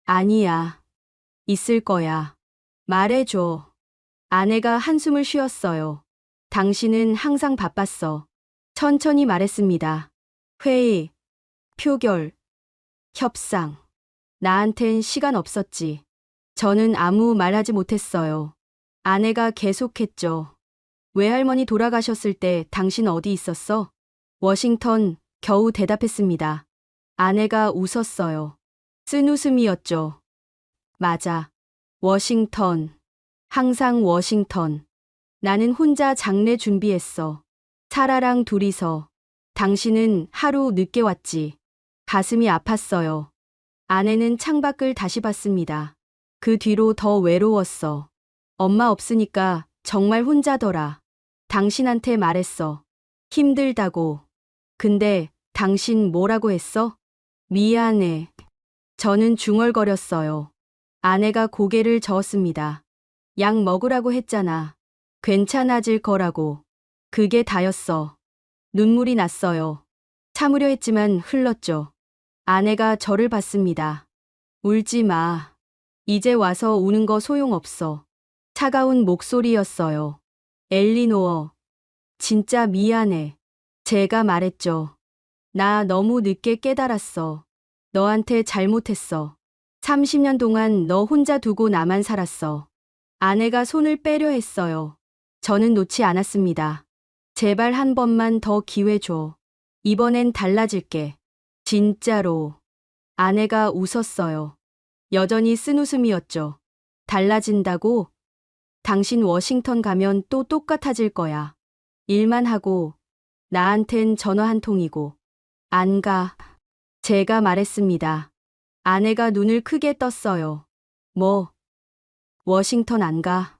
아니야. 있을 거야. 말해줘. 아내가 한숨을 쉬었어요. 당신은 항상 바빴어. 천천히 말했습니다. 회의, 표결, 협상. 나한텐 시간 없었지. 저는 아무 말하지 못했어요. 아내가 계속했죠. 외할머니 돌아가셨을 때 당신 어디 있었어? 워싱턴, 겨우 대답했습니다. 아내가 웃었어요. 쓴 웃음이었죠. 맞아. 워싱턴. 항상 워싱턴. 나는 혼자 장례 준비했어. 사라랑 둘이서. 당신은 하루 늦게 왔지. 가슴이 아팠어요. 아내는 창밖을 다시 봤습니다. 그 뒤로 더 외로웠어. 엄마 없으니까 정말 혼자더라. 당신한테 말했어. 힘들다고. 근데 당신 뭐라고 했어? 미안해. 저는 중얼거렸어요. 아내가 고개를 저었습니다. 약 먹으라고 했잖아. 괜찮아질 거라고. 그게 다였어. 눈물이 났어요. 참으려 했지만 흘렀죠. 아내가 저를 봤습니다. 울지 마. 이제 와서 우는 거 소용없어. 차가운 목소리였어요. 엘리노어. 진짜 미안해. 제가 말했죠. 나 너무 늦게 깨달았어. 너한테 잘못했어. 30년 동안 너 혼자 두고 나만 살았어. 아내가 손을 빼려 했어요. 저는 놓지 않았습니다. 제발 한 번만 더 기회 줘. 이번엔 달라질게. 진짜로. 아내가 웃었어요. 여전히 쓴 웃음이었죠. 달라진다고? 당신 워싱턴 가면 또 똑같아질 거야. 일만 하고, 나한텐 전화 한 통이고. 안 가. 제가 말했습니다. 아내가 눈을 크게 떴어요. 뭐? 워싱턴 안 가.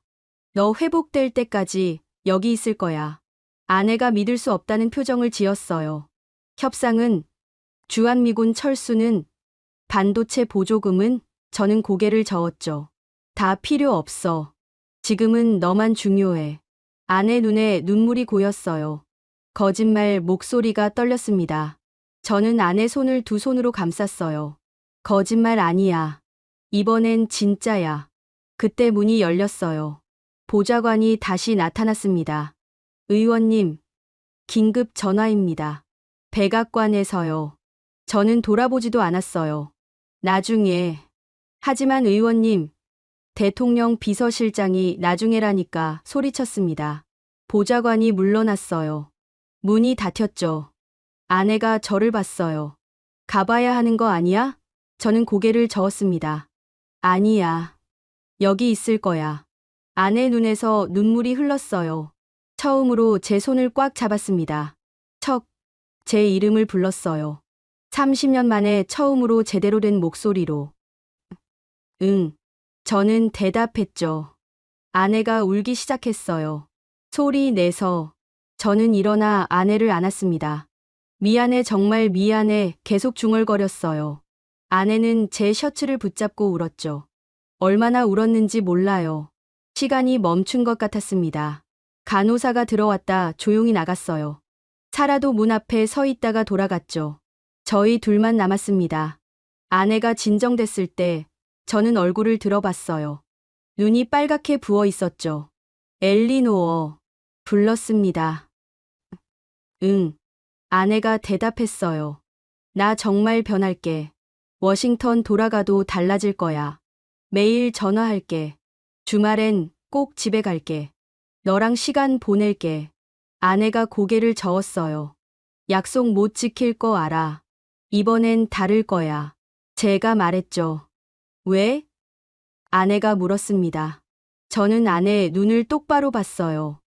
너 회복될 때까지 여기 있을 거야. 아내가 믿을 수 없다는 표정을 지었어요. 협상은, 주한미군 철수는, 반도체 보조금은, 저는 고개를 저었죠. 다 필요 없어. 지금은 너만 중요해. 아내 눈에 눈물이 고였어요. 거짓말 목소리가 떨렸습니다. 저는 아내 손을 두 손으로 감쌌어요. 거짓말 아니야. 이번엔 진짜야. 그때 문이 열렸어요. 보좌관이 다시 나타났습니다. 의원님, 긴급 전화입니다. 백악관에서요. 저는 돌아보지도 않았어요. 나중에. 하지만 의원님, 대통령 비서실장이 나중에라니까 소리쳤습니다. 보좌관이 물러났어요. 문이 닫혔죠. 아내가 저를 봤어요. 가봐야 하는 거 아니야? 저는 고개를 저었습니다. 아니야. 여기 있을 거야. 아내 눈에서 눈물이 흘렀어요. 처음으로 제 손을 꽉 잡았습니다. 척, 제 이름을 불렀어요. 30년 만에 처음으로 제대로 된 목소리로. 응. 저는 대답했죠. 아내가 울기 시작했어요. 소리 내서. 저는 일어나 아내를 안았습니다. 미안해, 정말 미안해. 계속 중얼거렸어요. 아내는 제 셔츠를 붙잡고 울었죠. 얼마나 울었는지 몰라요. 시간이 멈춘 것 같았습니다. 간호사가 들어왔다 조용히 나갔어요. 사라도 문 앞에 서 있다가 돌아갔죠. 저희 둘만 남았습니다. 아내가 진정됐을 때 저는 얼굴을 들어봤어요. 눈이 빨갛게 부어 있었죠. 엘리노어. 불렀습니다. 응. 아내가 대답했어요. 나 정말 변할게. 워싱턴 돌아가도 달라질 거야. 매일 전화할게. 주말엔 꼭 집에 갈게. 너랑 시간 보낼게. 아내가 고개를 저었어요. 약속 못 지킬 거 알아. 이번엔 다를 거야. 제가 말했죠. 왜? 아내가 물었습니다. 저는 아내의 눈을 똑바로 봤어요.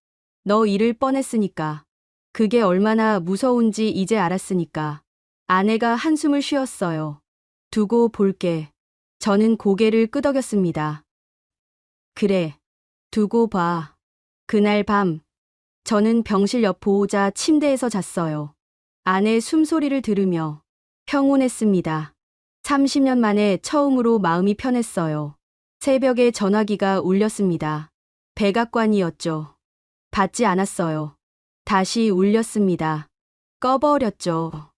너 잃을 뻔했으니까. 그게 얼마나 무서운지 이제 알았으니까. 아내가 한숨을 쉬었어요. 두고 볼게. 저는 고개를 끄덕였습니다. 그래. 두고 봐. 그날 밤, 저는 병실 옆 보호자 침대에서 잤어요. 아내 숨소리를 들으며 평온했습니다. 30년 만에 처음으로 마음이 편했어요. 새벽에 전화기가 울렸습니다. 백악관이었죠. 받지 않았어요. 다시 울렸습니다. 꺼버렸죠.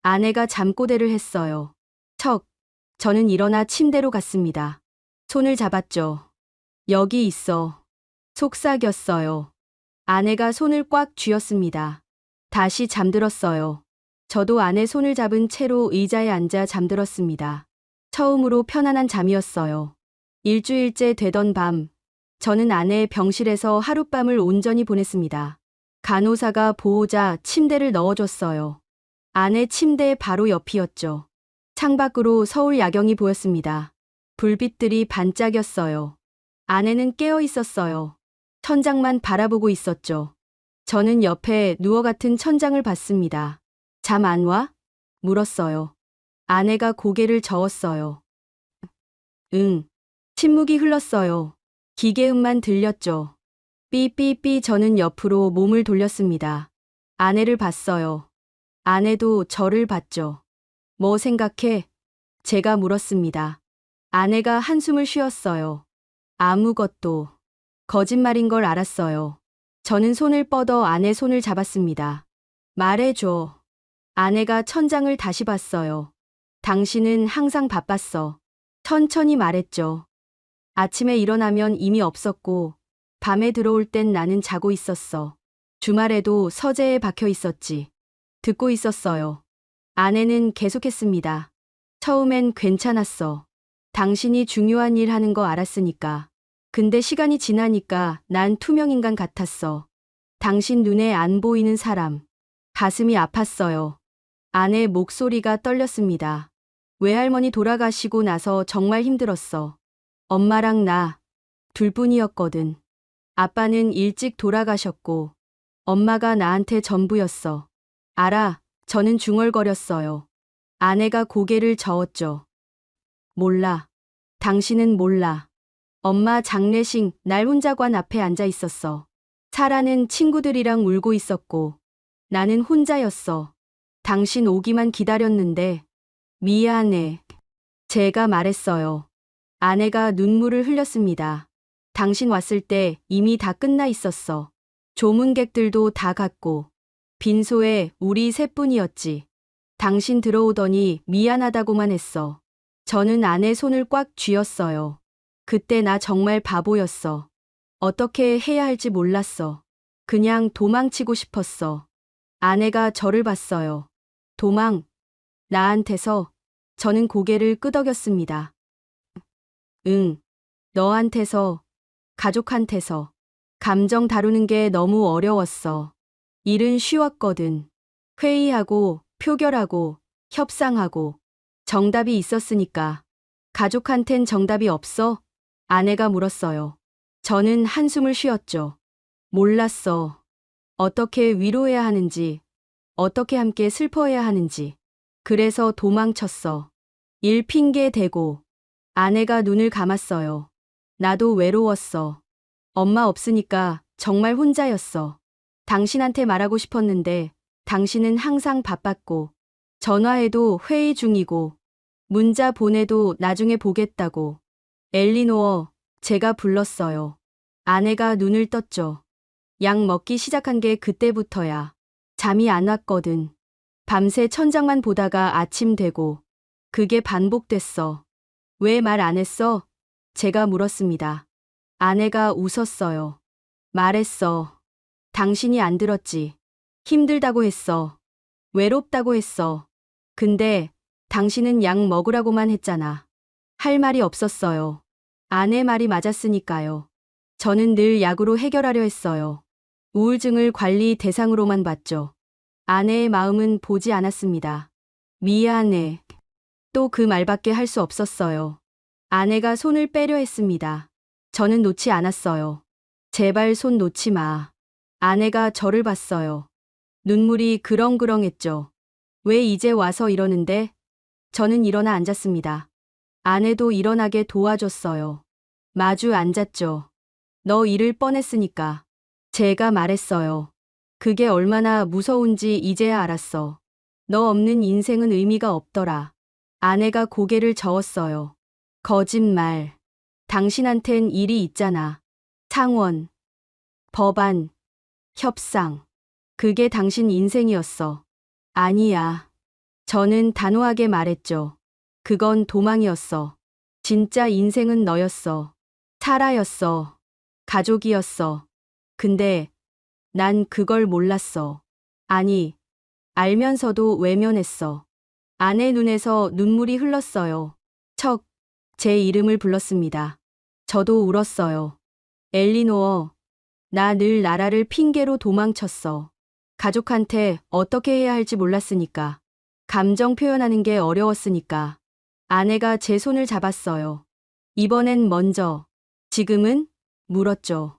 아내가 잠꼬대를 했어요. 척. 저는 일어나 침대로 갔습니다. 손을 잡았죠. 여기 있어. 속삭였어요. 아내가 손을 꽉 쥐었습니다. 다시 잠들었어요. 저도 아내 손을 잡은 채로 의자에 앉아 잠들었습니다. 처음으로 편안한 잠이었어요. 일주일째 되던 밤, 저는 아내의 병실에서 하룻밤을 온전히 보냈습니다. 간호사가 보호자 침대를 넣어줬어요. 아내 침대 바로 옆이었죠. 창밖으로 서울 야경이 보였습니다. 불빛들이 반짝였어요. 아내는 깨어 있었어요. 천장만 바라보고 있었죠. 저는 옆에 누워 같은 천장을 봤습니다. 잠 안 와? 물었어요. 아내가 고개를 저었어요. 응. 침묵이 흘렀어요. 기계음만 들렸죠. 삐삐삐. 저는 옆으로 몸을 돌렸습니다. 아내를 봤어요. 아내도 저를 봤죠. 뭐 생각해? 제가 물었습니다. 아내가 한숨을 쉬었어요. 아무것도. 거짓말인 걸 알았어요. 저는 손을 뻗어 아내 손을 잡았습니다. 말해줘. 아내가 천장을 다시 봤어요. 당신은 항상 바빴어. 천천히 말했죠. 아침에 일어나면 이미 없었고, 밤에 들어올 땐 나는 자고 있었어. 주말에도 서재에 박혀 있었지. 듣고 있었어요. 아내는 계속했습니다. 처음엔 괜찮았어. 당신이 중요한 일 하는 거 알았으니까. 근데 시간이 지나니까 난 투명인간 같았어. 당신 눈에 안 보이는 사람. 가슴이 아팠어요. 아내 목소리가 떨렸습니다. 외할머니 돌아가시고 나서 정말 힘들었어. 엄마랑 나 둘뿐이었거든. 아빠는 일찍 돌아가셨고 엄마가 나한테 전부였어. 알아. 저는 중얼거렸어요. 아내가 고개를 저었죠. 몰라. 당신은 몰라. 엄마 장례식 날 혼자 관 앞에 앉아 있었어. 사라는 친구들이랑 울고 있었고 나는 혼자였어. 당신 오기만 기다렸는데 미안해. 제가 말했어요. 아내가 눈물을 흘렸습니다. 당신 왔을 때 이미 다 끝나 있었어. 조문객들도 다 갔고 빈소에 우리 셋뿐이었지. 당신 들어오더니 미안하다고만 했어. 저는 아내 손을 꽉 쥐었어요. 그때 나 정말 바보였어. 어떻게 해야 할지 몰랐어. 그냥 도망치고 싶었어. 아내가 저를 봤어요. 도망. 나한테서. 저는 고개를 끄덕였습니다. 응. 너한테서. 가족한테서. 감정 다루는 게 너무 어려웠어. 일은 쉬웠거든. 회의하고, 표결하고, 협상하고. 정답이 있었으니까. 가족한텐 정답이 없어? 아내가 물었어요. 저는 한숨을 쉬었죠. 몰랐어. 어떻게 위로해야 하는지, 어떻게 함께 슬퍼해야 하는지. 그래서 도망쳤어. 일 핑계 대고. 아내가 눈을 감았어요. 나도 외로웠어. 엄마 없으니까 정말 혼자였어. 당신한테 말하고 싶었는데 당신은 항상 바빴고, 전화해도 회의 중이고, 문자 보내도 나중에 보겠다고. 엘리노어, 제가 불렀어요. 아내가 눈을 떴죠. 약 먹기 시작한 게 그때부터야. 잠이 안 왔거든. 밤새 천장만 보다가 아침 되고. 그게 반복됐어. 왜 말 안 했어? 제가 물었습니다. 아내가 웃었어요. 말했어. 당신이 안 들었지. 힘들다고 했어. 외롭다고 했어. 근데 당신은 약 먹으라고만 했잖아. 할 말이 없었어요. 아내 말이 맞았으니까요. 저는 늘 약으로 해결하려 했어요. 우울증을 관리 대상으로만 봤죠. 아내의 마음은 보지 않았습니다. 미안해. 또 그 말밖에 할 수 없었어요. 아내가 손을 빼려 했습니다. 저는 놓지 않았어요. 제발 손 놓지 마. 아내가 저를 봤어요. 눈물이 그렁그렁했죠. 왜 이제 와서 이러는데? 저는 일어나 앉았습니다. 아내도 일어나게 도와줬어요. 마주 앉았죠. 너 잃을 뻔했으니까. 제가 말했어요. 그게 얼마나 무서운지 이제야 알았어. 너 없는 인생은 의미가 없더라. 아내가 고개를 저었어요. 거짓말. 당신한텐 일이 있잖아. 상원, 법안, 협상. 그게 당신 인생이었어. 아니야. 저는 단호하게 말했죠. 그건 도망이었어. 진짜 인생은 너였어. 사라였어. 가족이었어. 근데 난 그걸 몰랐어. 아니, 알면서도 외면했어. 아내 눈에서 눈물이 흘렀어요. 척, 제 이름을 불렀습니다. 저도 울었어요. 엘리노어, 나 늘 나라를 핑계로 도망쳤어. 가족한테 어떻게 해야 할지 몰랐으니까. 감정 표현하는 게 어려웠으니까. 아내가 제 손을 잡았어요. 이번엔 먼저. 지금은? 물었죠.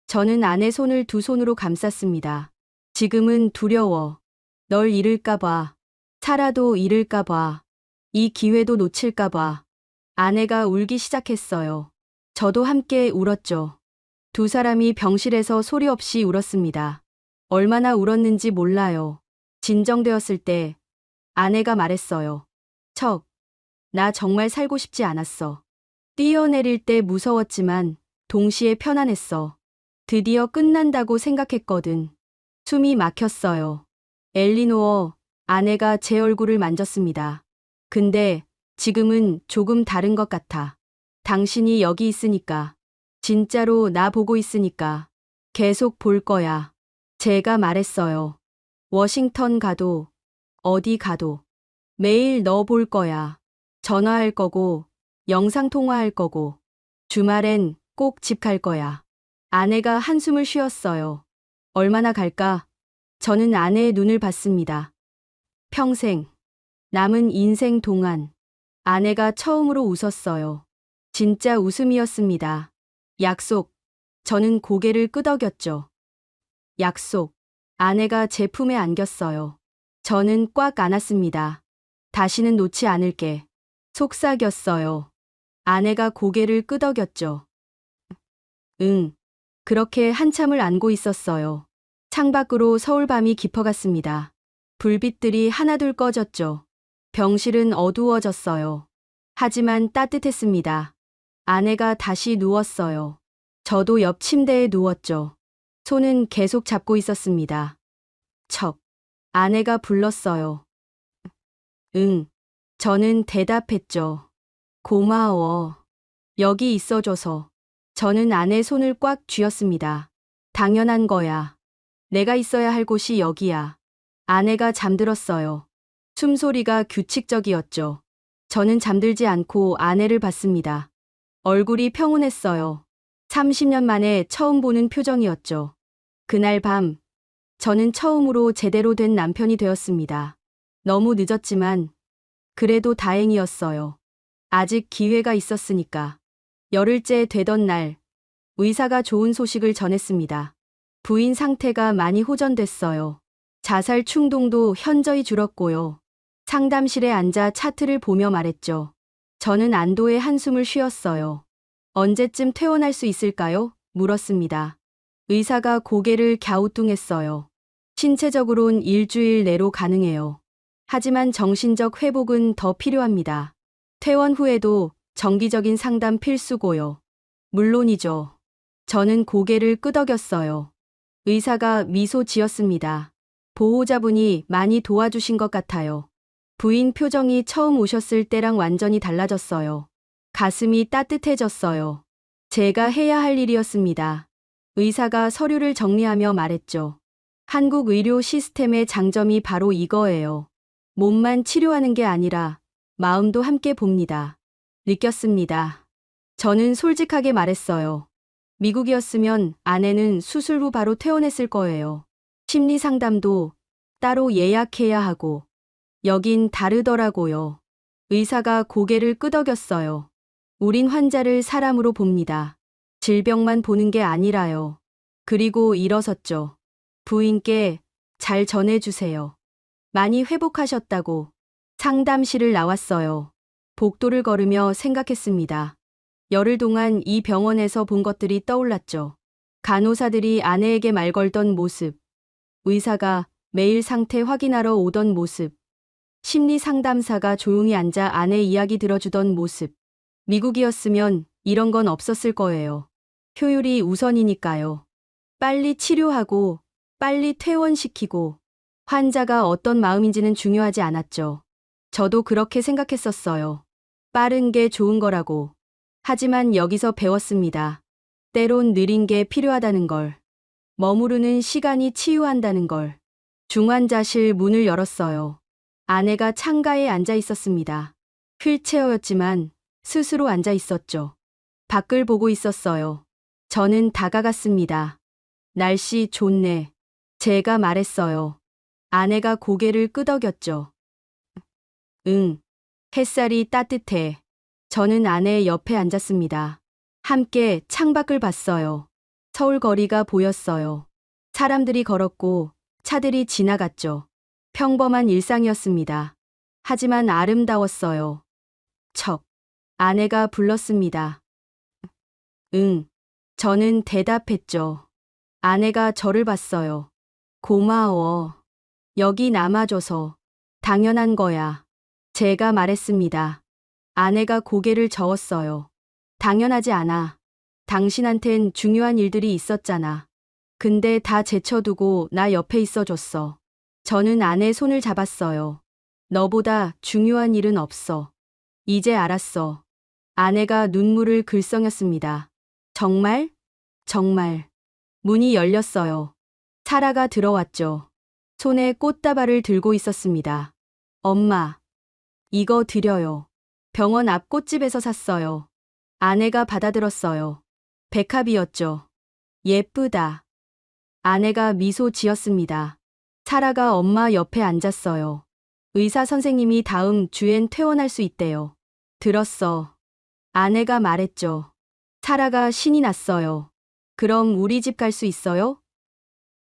저는 아내 손을 두 손으로 감쌌습니다. 지금은 두려워. 널 잃을까봐. 살아도 잃을까봐. 이 기회도 놓칠까봐. 아내가 울기 시작했어요. 저도 함께 울었죠. 두 사람이 병실에서 소리 없이 울었습니다. 얼마나 울었는지 몰라요. 진정되었을 때 아내가 말했어요. 척, 나 정말 살고 싶지 않았어. 뛰어내릴 때 무서웠지만 동시에 편안했어. 드디어 끝난다고 생각했거든. 숨이 막혔어요. 엘리노어, 아내가 제 얼굴을 만졌습니다. 근데 지금은 조금 다른 것 같아. 당신이 여기 있으니까. 진짜로 나 보고 있으니까. 계속 볼 거야. 제가 말했어요. 워싱턴 가도, 어디 가도. 매일 너 볼 거야. 전화할 거고, 영상통화할 거고. 주말엔 꼭 집 갈 거야. 아내가 한숨을 쉬었어요. 얼마나 갈까? 저는 아내의 눈을 봤습니다. 평생. 남은 인생 동안. 아내가 처음으로 웃었어요. 진짜 웃음이었습니다. 약속. 저는 고개를 끄덕였죠. 약속. 아내가 제 품에 안겼어요. 저는 꽉 안았습니다. 다시는 놓지 않을게. 속삭였어요. 아내가 고개를 끄덕였죠. 응. 그렇게 한참을 안고 있었어요. 창밖으로 서울 밤이 깊어갔습니다. 불빛들이 하나둘 꺼졌죠. 병실은 어두워졌어요. 하지만 따뜻했습니다. 아내가 다시 누웠어요. 저도 옆 침대에 누웠죠. 손은 계속 잡고 있었습니다. 척. 아내가 불렀어요. 응. 저는 대답했죠. 고마워. 여기 있어줘서. 저는 아내 손을 꽉 쥐었습니다. 당연한 거야. 내가 있어야 할 곳이 여기야. 아내가 잠들었어요. 숨소리가 규칙적이었죠. 저는 잠들지 않고 아내를 봤습니다. 얼굴이 평온했어요. 30년 만에 처음 보는 표정이었죠. 그날 밤, 저는 처음으로 제대로 된 남편이 되었습니다. 너무 늦었지만, 그래도 다행이었어요. 아직 기회가 있었으니까. 열흘째 되던 날, 의사가 좋은 소식을 전했습니다. 부인 상태가 많이 호전됐어요. 자살 충동도 현저히 줄었고요. 상담실에 앉아 차트를 보며 말했죠. 저는 안도의 한숨을 쉬었어요. 언제쯤 퇴원할 수 있을까요? 물었습니다. 의사가 고개를 갸우뚱했어요. 신체적으론 일주일 내로 가능해요. 하지만 정신적 회복은 더 필요합니다. 퇴원 후에도 정기적인 상담 필수고요. 물론이죠. 저는 고개를 끄덕였어요. 의사가 미소 지었습니다. 보호자분이 많이 도와주신 것 같아요. 부인 표정이 처음 오셨을 때랑 완전히 달라졌어요. 가슴이 따뜻해졌어요. 제가 해야 할 일이었습니다. 의사가 서류를 정리하며 말했죠. 한국 의료 시스템의 장점이 바로 이거예요. 몸만 치료하는 게 아니라 마음도 함께 봅니다. 느꼈습니다. 저는 솔직하게 말했어요. 미국이었으면 아내는 수술 후 바로 퇴원했을 거예요. 심리 상담도 따로 예약해야 하고. 여긴 다르더라고요. 의사가 고개를 끄덕였어요. 우린 환자를 사람으로 봅니다. 질병만 보는 게 아니라요. 그리고 일어섰죠. 부인께 잘 전해주세요. 많이 회복하셨다고. 상담실을 나왔어요. 복도를 걸으며 생각했습니다. 열흘 동안 이 병원에서 본 것들이 떠올랐죠. 간호사들이 아내에게 말 걸던 모습, 의사가 매일 상태 확인하러 오던 모습, 심리 상담사가 조용히 앉아 아내 이야기 들어주던 모습. 미국이었으면 이런 건 없었을 거예요. 효율이 우선이니까요. 빨리 치료하고, 빨리 퇴원시키고, 환자가 어떤 마음인지는 중요하지 않았죠. 저도 그렇게 생각했었어요. 빠른 게 좋은 거라고. 하지만 여기서 배웠습니다. 때론 느린 게 필요하다는 걸. 머무르는 시간이 치유한다는 걸. 중환자실 문을 열었어요. 아내가 창가에 앉아 있었습니다. 휠체어였지만 스스로 앉아 있었죠. 밖을 보고 있었어요. 저는 다가갔습니다. 날씨 좋네. 제가 말했어요. 아내가 고개를 끄덕였죠. 응. 햇살이 따뜻해. 저는 아내 옆에 앉았습니다. 함께 창밖을 봤어요. 서울 거리가 보였어요. 사람들이 걸었고 차들이 지나갔죠. 평범한 일상이었습니다. 하지만 아름다웠어요. 척. 아내가 불렀습니다. 응. 저는 대답했죠. 아내가 저를 봤어요. 고마워. 여기 남아줘서. 당연한 거야. 제가 말했습니다. 아내가 고개를 저었어요. 당연하지 않아. 당신한텐 중요한 일들이 있었잖아. 근데 다 제쳐두고 나 옆에 있어줬어. 저는 아내 손을 잡았어요. 너보다 중요한 일은 없어. 이제 알았어. 아내가 눈물을 글썽였습니다. 정말? 정말. 문이 열렸어요. 사라가 들어왔죠. 손에 꽃다발을 들고 있었습니다. 엄마, 이거 드려요. 병원 앞 꽃집에서 샀어요. 아내가 받아들었어요. 백합이었죠. 예쁘다. 아내가 미소 지었습니다. 사라가 엄마 옆에 앉았어요. 의사 선생님이 다음 주엔 퇴원할 수 있대요. 들었어. 아내가 말했죠. 사라가 신이 났어요. 그럼 우리 집 갈 수 있어요?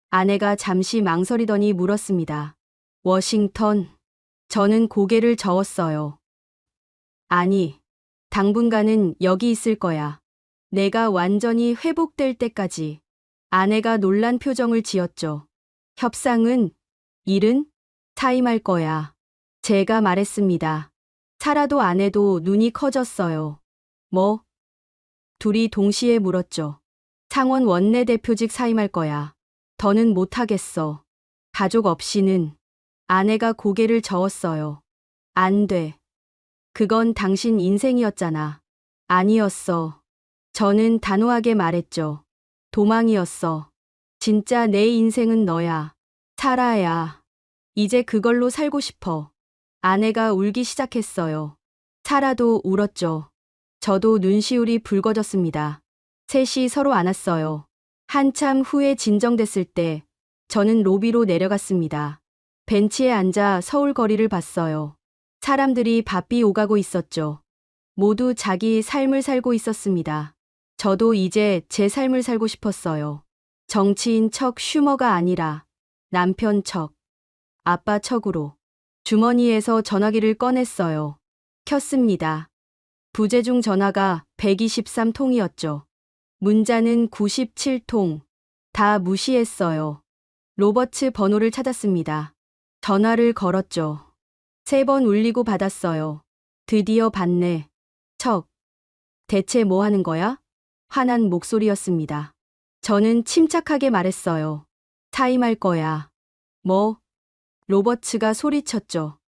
아내가 잠시 망설이더니 물었습니다. 워싱턴. 저는 고개를 저었어요. 아니, 당분간은 여기 있을 거야. 내가 완전히 회복될 때까지. 아내가 놀란 표정을 지었죠. 협상은, 일은 타임할 거야. 제가 말했습니다. 사라도 아내도 눈이 커졌어요. 뭐? 둘이 동시에 물었죠. 상원 원내대표직 사임할 거야. 더는 못하겠어. 가족 없이는. 아내가 고개를 저었어요. 안 돼. 그건 당신 인생이었잖아. 아니었어. 저는 단호하게 말했죠. 도망이었어. 진짜 내 인생은 너야. 사라야. 이제 그걸로 살고 싶어. 아내가 울기 시작했어요. 사라도 울었죠. 저도 눈시울이 붉어졌습니다. 셋이 서로 안았어요. 한참 후에 진정됐을 때 저는 로비로 내려갔습니다. 벤치에 앉아 서울 거리를 봤어요. 사람들이 바삐 오가고 있었죠. 모두 자기 삶을 살고 있었습니다. 저도 이제 제 삶을 살고 싶었어요. 정치인 척 슈머가 아니라 남편 척, 아빠 척으로. 주머니에서 전화기를 꺼냈어요. 켰습니다. 부재중 전화가 123통이었죠. 문자는 97통. 다 무시했어요. 로버츠 번호를 찾았습니다. 전화를 걸었죠. 3번 울리고 받았어요. 드디어 받네. 척. 대체 뭐 하는 거야? 화난 목소리였습니다. 저는 침착하게 말했어요. 사임할 거야. 뭐? 로버츠가 소리쳤죠.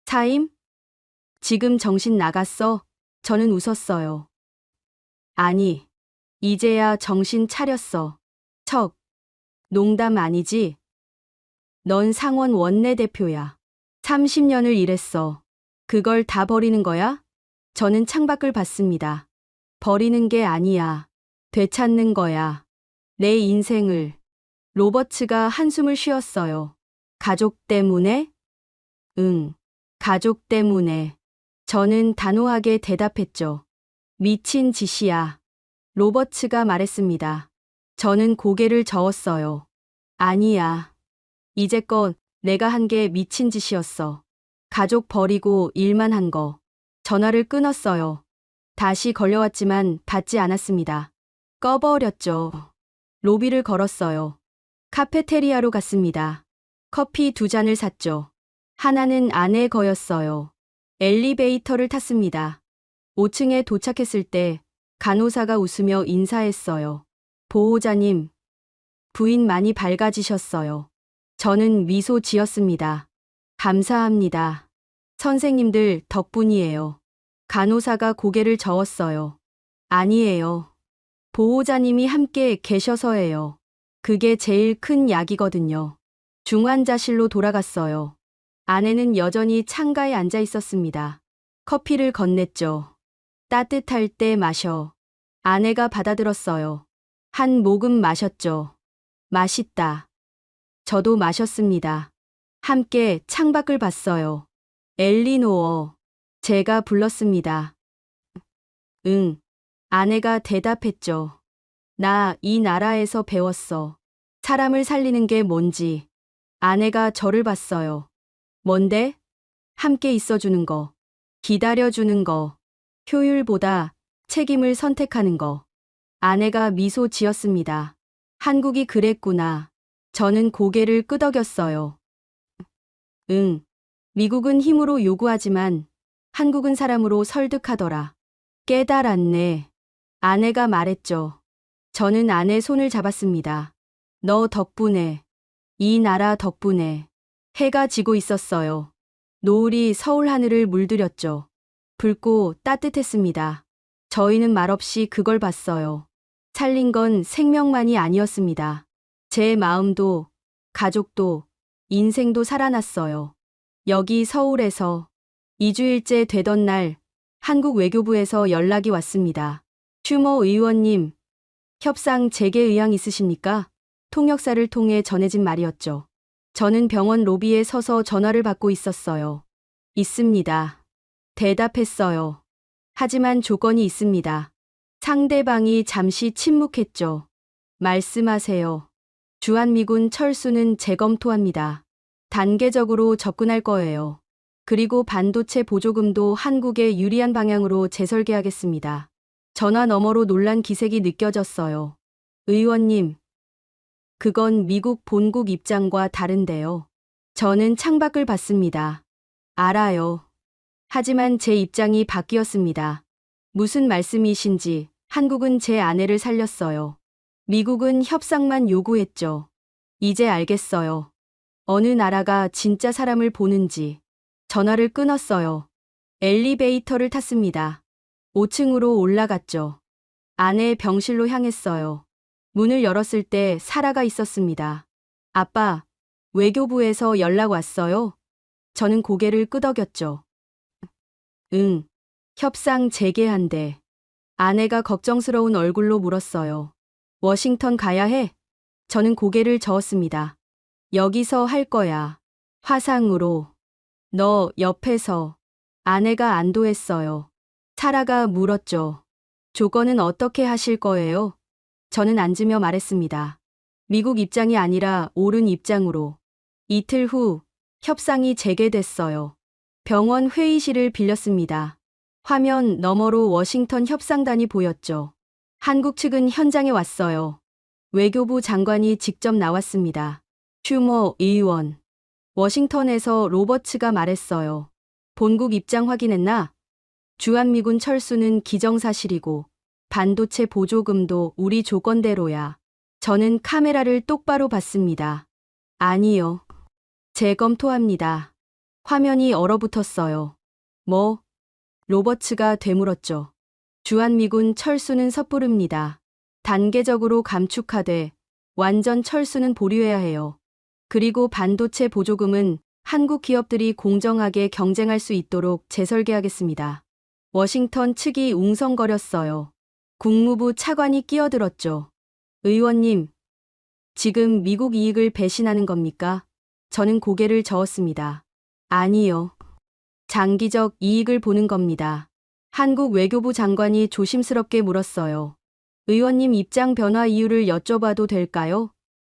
사임? 지금 정신 나갔어? 저는 웃었어요. 아니, 이제야 정신 차렸어. 척. 농담 아니지? 넌 상원 원내대표야. 30년을 일했어. 그걸 다 버리는 거야? 저는 창밖을 봤습니다. 버리는 게 아니야. 되찾는 거야. 내 인생을. 로버츠가 한숨을 쉬었어요. 가족 때문에? 응. 가족 때문에. 저는 단호하게 대답했죠. 미친 짓이야. 로버츠가 말했습니다. 저는 고개를 저었어요. 아니야. 이제껏 내가 한 게 미친 짓이었어. 가족 버리고 일만 한 거. 전화를 끊었어요. 다시 걸려왔지만 받지 않았습니다. 꺼버렸죠. 로비를 걸었어요. 카페테리아로 갔습니다. 커피 2잔을 샀죠. 하나는 아내 거였어요. 엘리베이터를 탔습니다. 5층에 도착했을 때 간호사가 웃으며 인사했어요. 보호자님, 부인 많이 밝아지셨어요. 저는 미소 지었습니다. 감사합니다. 선생님들 덕분이에요. 간호사가 고개를 저었어요. 아니에요. 보호자님이 함께 계셔서예요. 그게 제일 큰 약이거든요. 중환자실로 돌아갔어요. 아내는 여전히 창가에 앉아 있었습니다. 커피를 건넸죠. 따뜻할 때 마셔. 아내가 받아들었어요. 한 모금 마셨죠. 맛있다. 저도 마셨습니다. 함께 창밖을 봤어요. 엘리노어. 제가 불렀습니다. 응. 아내가 대답했죠. 나 이 나라에서 배웠어. 사람을 살리는 게 뭔지. 아내가 저를 봤어요. 뭔데? 함께 있어주는 거. 기다려주는 거. 효율보다 책임을 선택하는 거. 아내가 미소 지었습니다. 한국이 그랬구나. 저는 고개를 끄덕였어요. 응. 미국은 힘으로 요구하지만 한국은 사람으로 설득하더라. 깨달았네. 아내가 말했죠. 저는 아내 손을 잡았습니다. 너 덕분에, 이 나라 덕분에 해가 지고 있었어요. 노을이 서울 하늘을 물들였죠. 붉고 따뜻했습니다. 저희는 말없이 그걸 봤어요. 살린 건 생명만이 아니었습니다. 제 마음도, 가족도, 인생도 살아났어요. 여기 서울에서 2주일째 되던 날 한국 외교부에서 연락이 왔습니다. 슈머 의원님, 협상 재개 의향 있으십니까? 통역사를 통해 전해진 말이었죠. 저는 병원 로비에 서서 전화를 받고 있었어요. 있습니다. 대답했어요. 하지만 조건이 있습니다. 상대방이 잠시 침묵했죠. 말씀하세요. 주한미군 철수는 재검토합니다. 단계적으로 접근할 거예요. 그리고 반도체 보조금도 한국에 유리한 방향으로 재설계하겠습니다. 전화 너머로 놀란 기색이 느껴졌어요. 의원님, 그건 미국 본국 입장과 다른데요. 저는 창밖을 봤습니다. 알아요. 하지만 제 입장이 바뀌었습니다. 무슨 말씀이신지. 한국은 제 아내를 살렸어요. 미국은 협상만 요구했죠. 이제 알겠어요. 어느 나라가 진짜 사람을 보는지. 전화를 끊었어요. 엘리베이터를 탔습니다. 5층으로 올라갔죠. 아내 병실로 향했어요. 문을 열었을 때 사라가 있었습니다. 아빠, 외교부에서 연락 왔어요? 저는 고개를 끄덕였죠. 응, 협상 재개한대. 아내가 걱정스러운 얼굴로 물었어요. 워싱턴 가야 해? 저는 고개를 저었습니다. 여기서 할 거야. 화상으로. 너 옆에서. 아내가 안도했어요. 사라가 물었죠. 조건은 어떻게 하실 거예요? 저는 앉으며 말했습니다. 미국 입장이 아니라 옳은 입장으로. 이틀 후 협상이 재개됐어요. 병원 회의실을 빌렸습니다. 화면 너머로 워싱턴 협상단이 보였죠. 한국 측은 현장에 왔어요. 외교부 장관이 직접 나왔습니다. 슈머 의원. 워싱턴에서 로버츠가 말했어요. 본국 입장 확인했나? 주한미군 철수는 기정사실이고 반도체 보조금도 우리 조건대로야. 저는 카메라를 똑바로 봤습니다. 아니요. 재검토합니다. 화면이 얼어붙었어요. 뭐? 로버츠가 되물었죠. 주한미군 철수는 섣부릅니다. 단계적으로 감축하되 완전 철수는 보류해야 해요. 그리고 반도체 보조금은 한국 기업들이 공정하게 경쟁할 수 있도록 재설계하겠습니다. 워싱턴 측이 웅성거렸어요. 국무부 차관이 끼어들었죠. 의원님, 지금 미국 이익을 배신하는 겁니까? 저는 고개를 저었습니다. 아니요. 장기적 이익을 보는 겁니다. 한국 외교부 장관이 조심스럽게 물었어요. 의원님 입장 변화 이유를 여쭤봐도 될까요?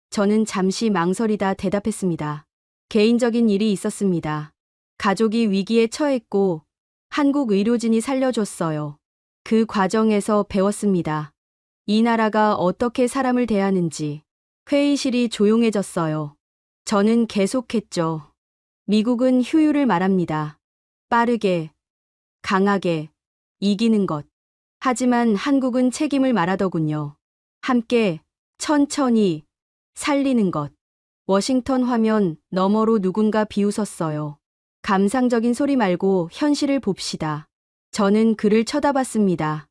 저는 잠시 망설이다 대답했습니다. 개인적인 일이 있었습니다. 가족이 위기에 처했고 한국 의료진이 살려줬어요. 그 과정에서 배웠습니다. 이 나라가 어떻게 사람을 대하는지. 회의실이 조용해졌어요. 저는 계속했죠. 미국은 효율을 말합니다. 빠르게, 강하게, 이기는 것. 하지만 한국은 책임을 말하더군요. 함께, 천천히, 살리는 것. 워싱턴 화면 너머로 누군가 비웃었어요. 감상적인 소리 말고 현실을 봅시다. 저는 그를 쳐다봤습니다.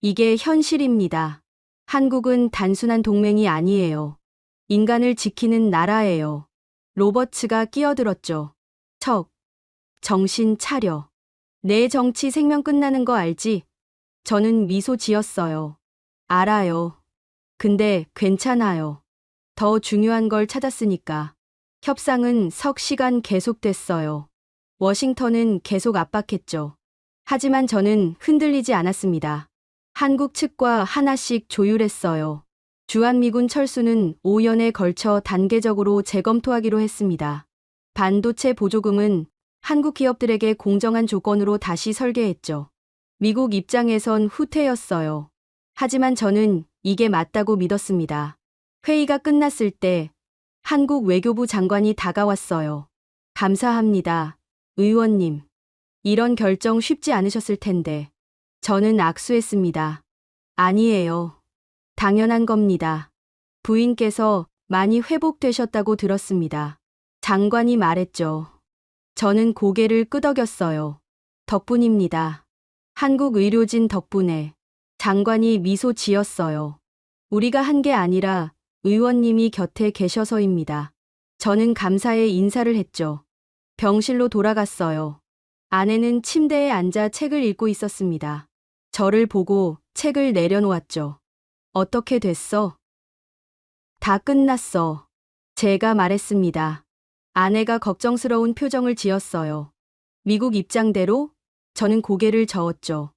이게 현실입니다. 한국은 단순한 동맹이 아니에요. 인간을 지키는 나라예요. 로버츠가 끼어들었죠. 척, 정신 차려. 내 정치 생명 끝나는 거 알지? 저는 미소 지었어요. 알아요. 근데 괜찮아요. 더 중요한 걸 찾았으니까. 협상은 석 시간 계속됐어요. 워싱턴은 계속 압박했죠. 하지만 저는 흔들리지 않았습니다. 한국 측과 하나씩 조율했어요. 주한미군 철수는 5년에 걸쳐 단계적으로 재검토하기로 했습니다. 반도체 보조금은 한국 기업들에게 공정한 조건으로 다시 설계했죠. 미국 입장에선 후퇴였어요. 하지만 저는 이게 맞다고 믿었습니다. 회의가 끝났을 때 한국 외교부 장관이 다가왔어요. 감사합니다, 의원님. 이런 결정 쉽지 않으셨을 텐데. 저는 악수했습니다. 아니에요. 당연한 겁니다. 부인께서 많이 회복되셨다고 들었습니다. 장관이 말했죠. 저는 고개를 끄덕였어요. 덕분입니다. 한국 의료진 덕분에. 장관이 미소 지었어요. 우리가 한 게 아니라 의원님이 곁에 계셔서입니다. 저는 감사의 인사를 했죠. 병실로 돌아갔어요. 아내는 침대에 앉아 책을 읽고 있었습니다. 저를 보고 책을 내려놓았죠. 어떻게 됐어? 다 끝났어. 제가 말했습니다. 아내가 걱정스러운 표정을 지었어요. 미국 입장대로? 저는 고개를 저었죠.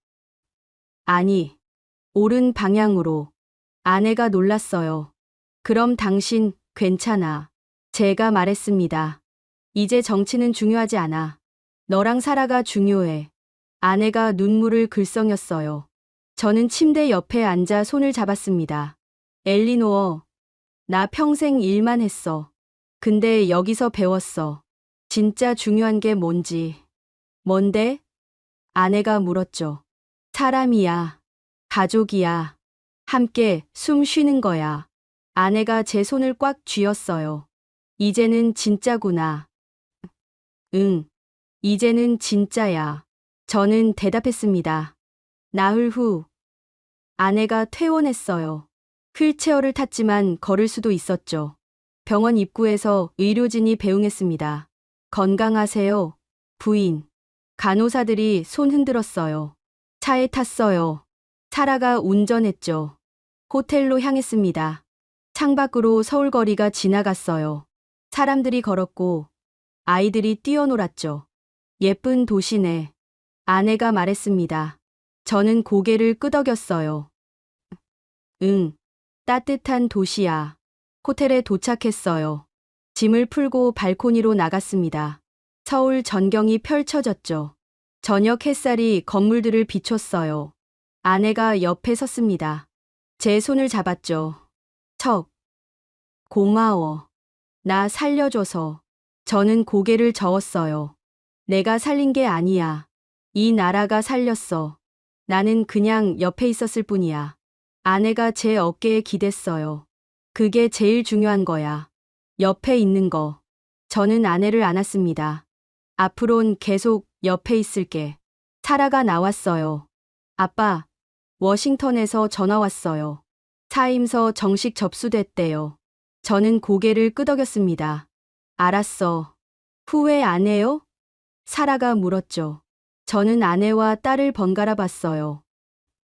아니, 옳은 방향으로. 아내가 놀랐어요. 그럼 당신 괜찮아. 제가 말했습니다. 이제 정치는 중요하지 않아. 너랑 살아가 중요해. 아내가 눈물을 글썽였어요. 저는 침대 옆에 앉아 손을 잡았습니다. 엘리노어, 나 평생 일만 했어. 근데 여기서 배웠어. 진짜 중요한 게 뭔지. 뭔데? 아내가 물었죠. 사람이야. 가족이야. 함께 숨 쉬는 거야. 아내가 제 손을 꽉 쥐었어요. 이제는 진짜구나. 응. 이제는 진짜야. 저는 대답했습니다. 나흘 후 아내가 퇴원했어요. 휠체어를 탔지만 걸을 수도 있었죠. 병원 입구에서 의료진이 배웅했습니다. 건강하세요, 부인. 간호사들이 손 흔들었어요. 차에 탔어요. 사라가 운전했죠. 호텔로 향했습니다. 창밖으로 서울거리가 지나갔어요. 사람들이 걸었고 아이들이 뛰어놀았죠. 예쁜 도시네. 아내가 말했습니다. 저는 고개를 끄덕였어요. 응, 따뜻한 도시야. 호텔에 도착했어요. 짐을 풀고 발코니로 나갔습니다. 서울 전경이 펼쳐졌죠. 저녁 햇살이 건물들을 비췄어요. 아내가 옆에 섰습니다. 제 손을 잡았죠. 척, 고마워. 나 살려줘서. 저는 고개를 저었어요. 내가 살린 게 아니야. 이 나라가 살렸어. 나는 그냥 옆에 있었을 뿐이야. 아내가 제 어깨에 기댔어요. 그게 제일 중요한 거야. 옆에 있는 거. 저는 아내를 안았습니다. 앞으론 계속 옆에 있을게. 사라가 나왔어요. 아빠, 워싱턴에서 전화 왔어요. 사임서 정식 접수됐대요. 저는 고개를 끄덕였습니다. 알았어. 후회 안 해요? 사라가 물었죠. 저는 아내와 딸을 번갈아 봤어요.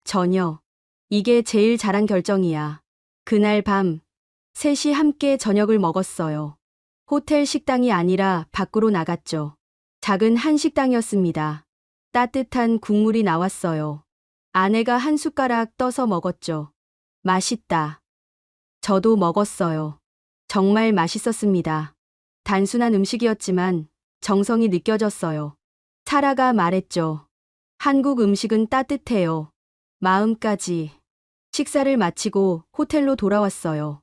전혀. 이게 제일 잘한 결정이야. 그날 밤, 셋이 함께 저녁을 먹었어요. 호텔 식당이 아니라 밖으로 나갔죠. 작은 한식당이었습니다. 따뜻한 국물이 나왔어요. 아내가 한 숟가락 떠서 먹었죠. 맛있다. 저도 먹었어요. 정말 맛있었습니다. 단순한 음식이었지만 정성이 느껴졌어요. 사라가 말했죠. 한국 음식은 따뜻해요. 마음까지. 식사를 마치고 호텔로 돌아왔어요.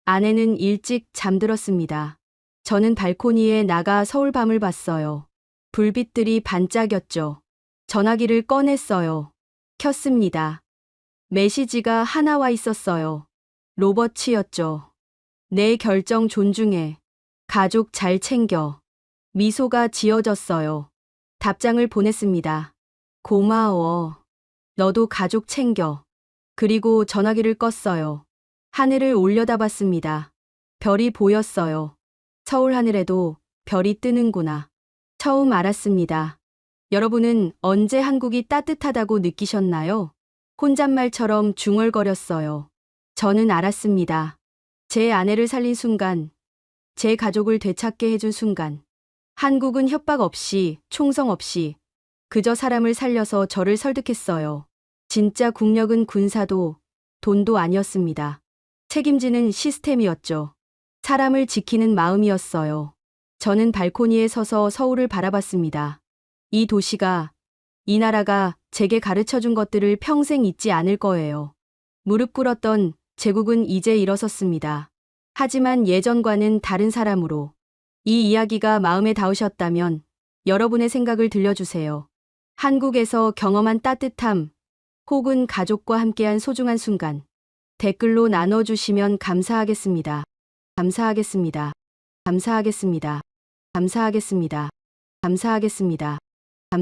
아내는 일찍 잠들었습니다. 저는 발코니에 나가 서울 밤을 봤어요. 불빛들이 반짝였죠. 전화기를 꺼냈어요. 켰습니다. 메시지가 하나 와 있었어요. 로버츠였죠. 내 결정 존중해. 가족 잘 챙겨. 미소가 지어졌어요. 답장을 보냈습니다. 고마워. 너도 가족 챙겨. 그리고 전화기를 껐어요. 하늘을 올려다봤습니다. 별이 보였어요. 서울 하늘에도 별이 뜨는구나. 처음 알았습니다. 여러분은 언제 한국이 따뜻하다고 느끼셨나요? 혼잣말처럼 중얼거렸어요. 저는 알았습니다. 제 아내를 살린 순간, 제 가족을 되찾게 해준 순간, 한국은 협박 없이, 총성 없이, 그저 사람을 살려서 저를 설득했어요. 진짜 국력은 군사도, 돈도 아니었습니다. 책임지는 시스템이었죠. 사람을 지키는 마음이었어요. 저는 발코니에 서서 서울을 바라봤습니다. 이 도시가, 이 나라가 제게 가르쳐준 것들을 평생 잊지 않을 거예요. 무릎 꿇었던 제국은 이제 일어섰습니다. 하지만 예전과는 다른 사람으로. 이 이야기가 마음에 닿으셨다면 여러분의 생각을 들려주세요. 한국에서 경험한 따뜻함, 혹은 가족과 함께한 소중한 순간, 댓글로 나눠주시면 감사하겠습니다. 감사하겠습니다. 감사하겠습니다. 감사하겠습니다. 감사하겠습니다.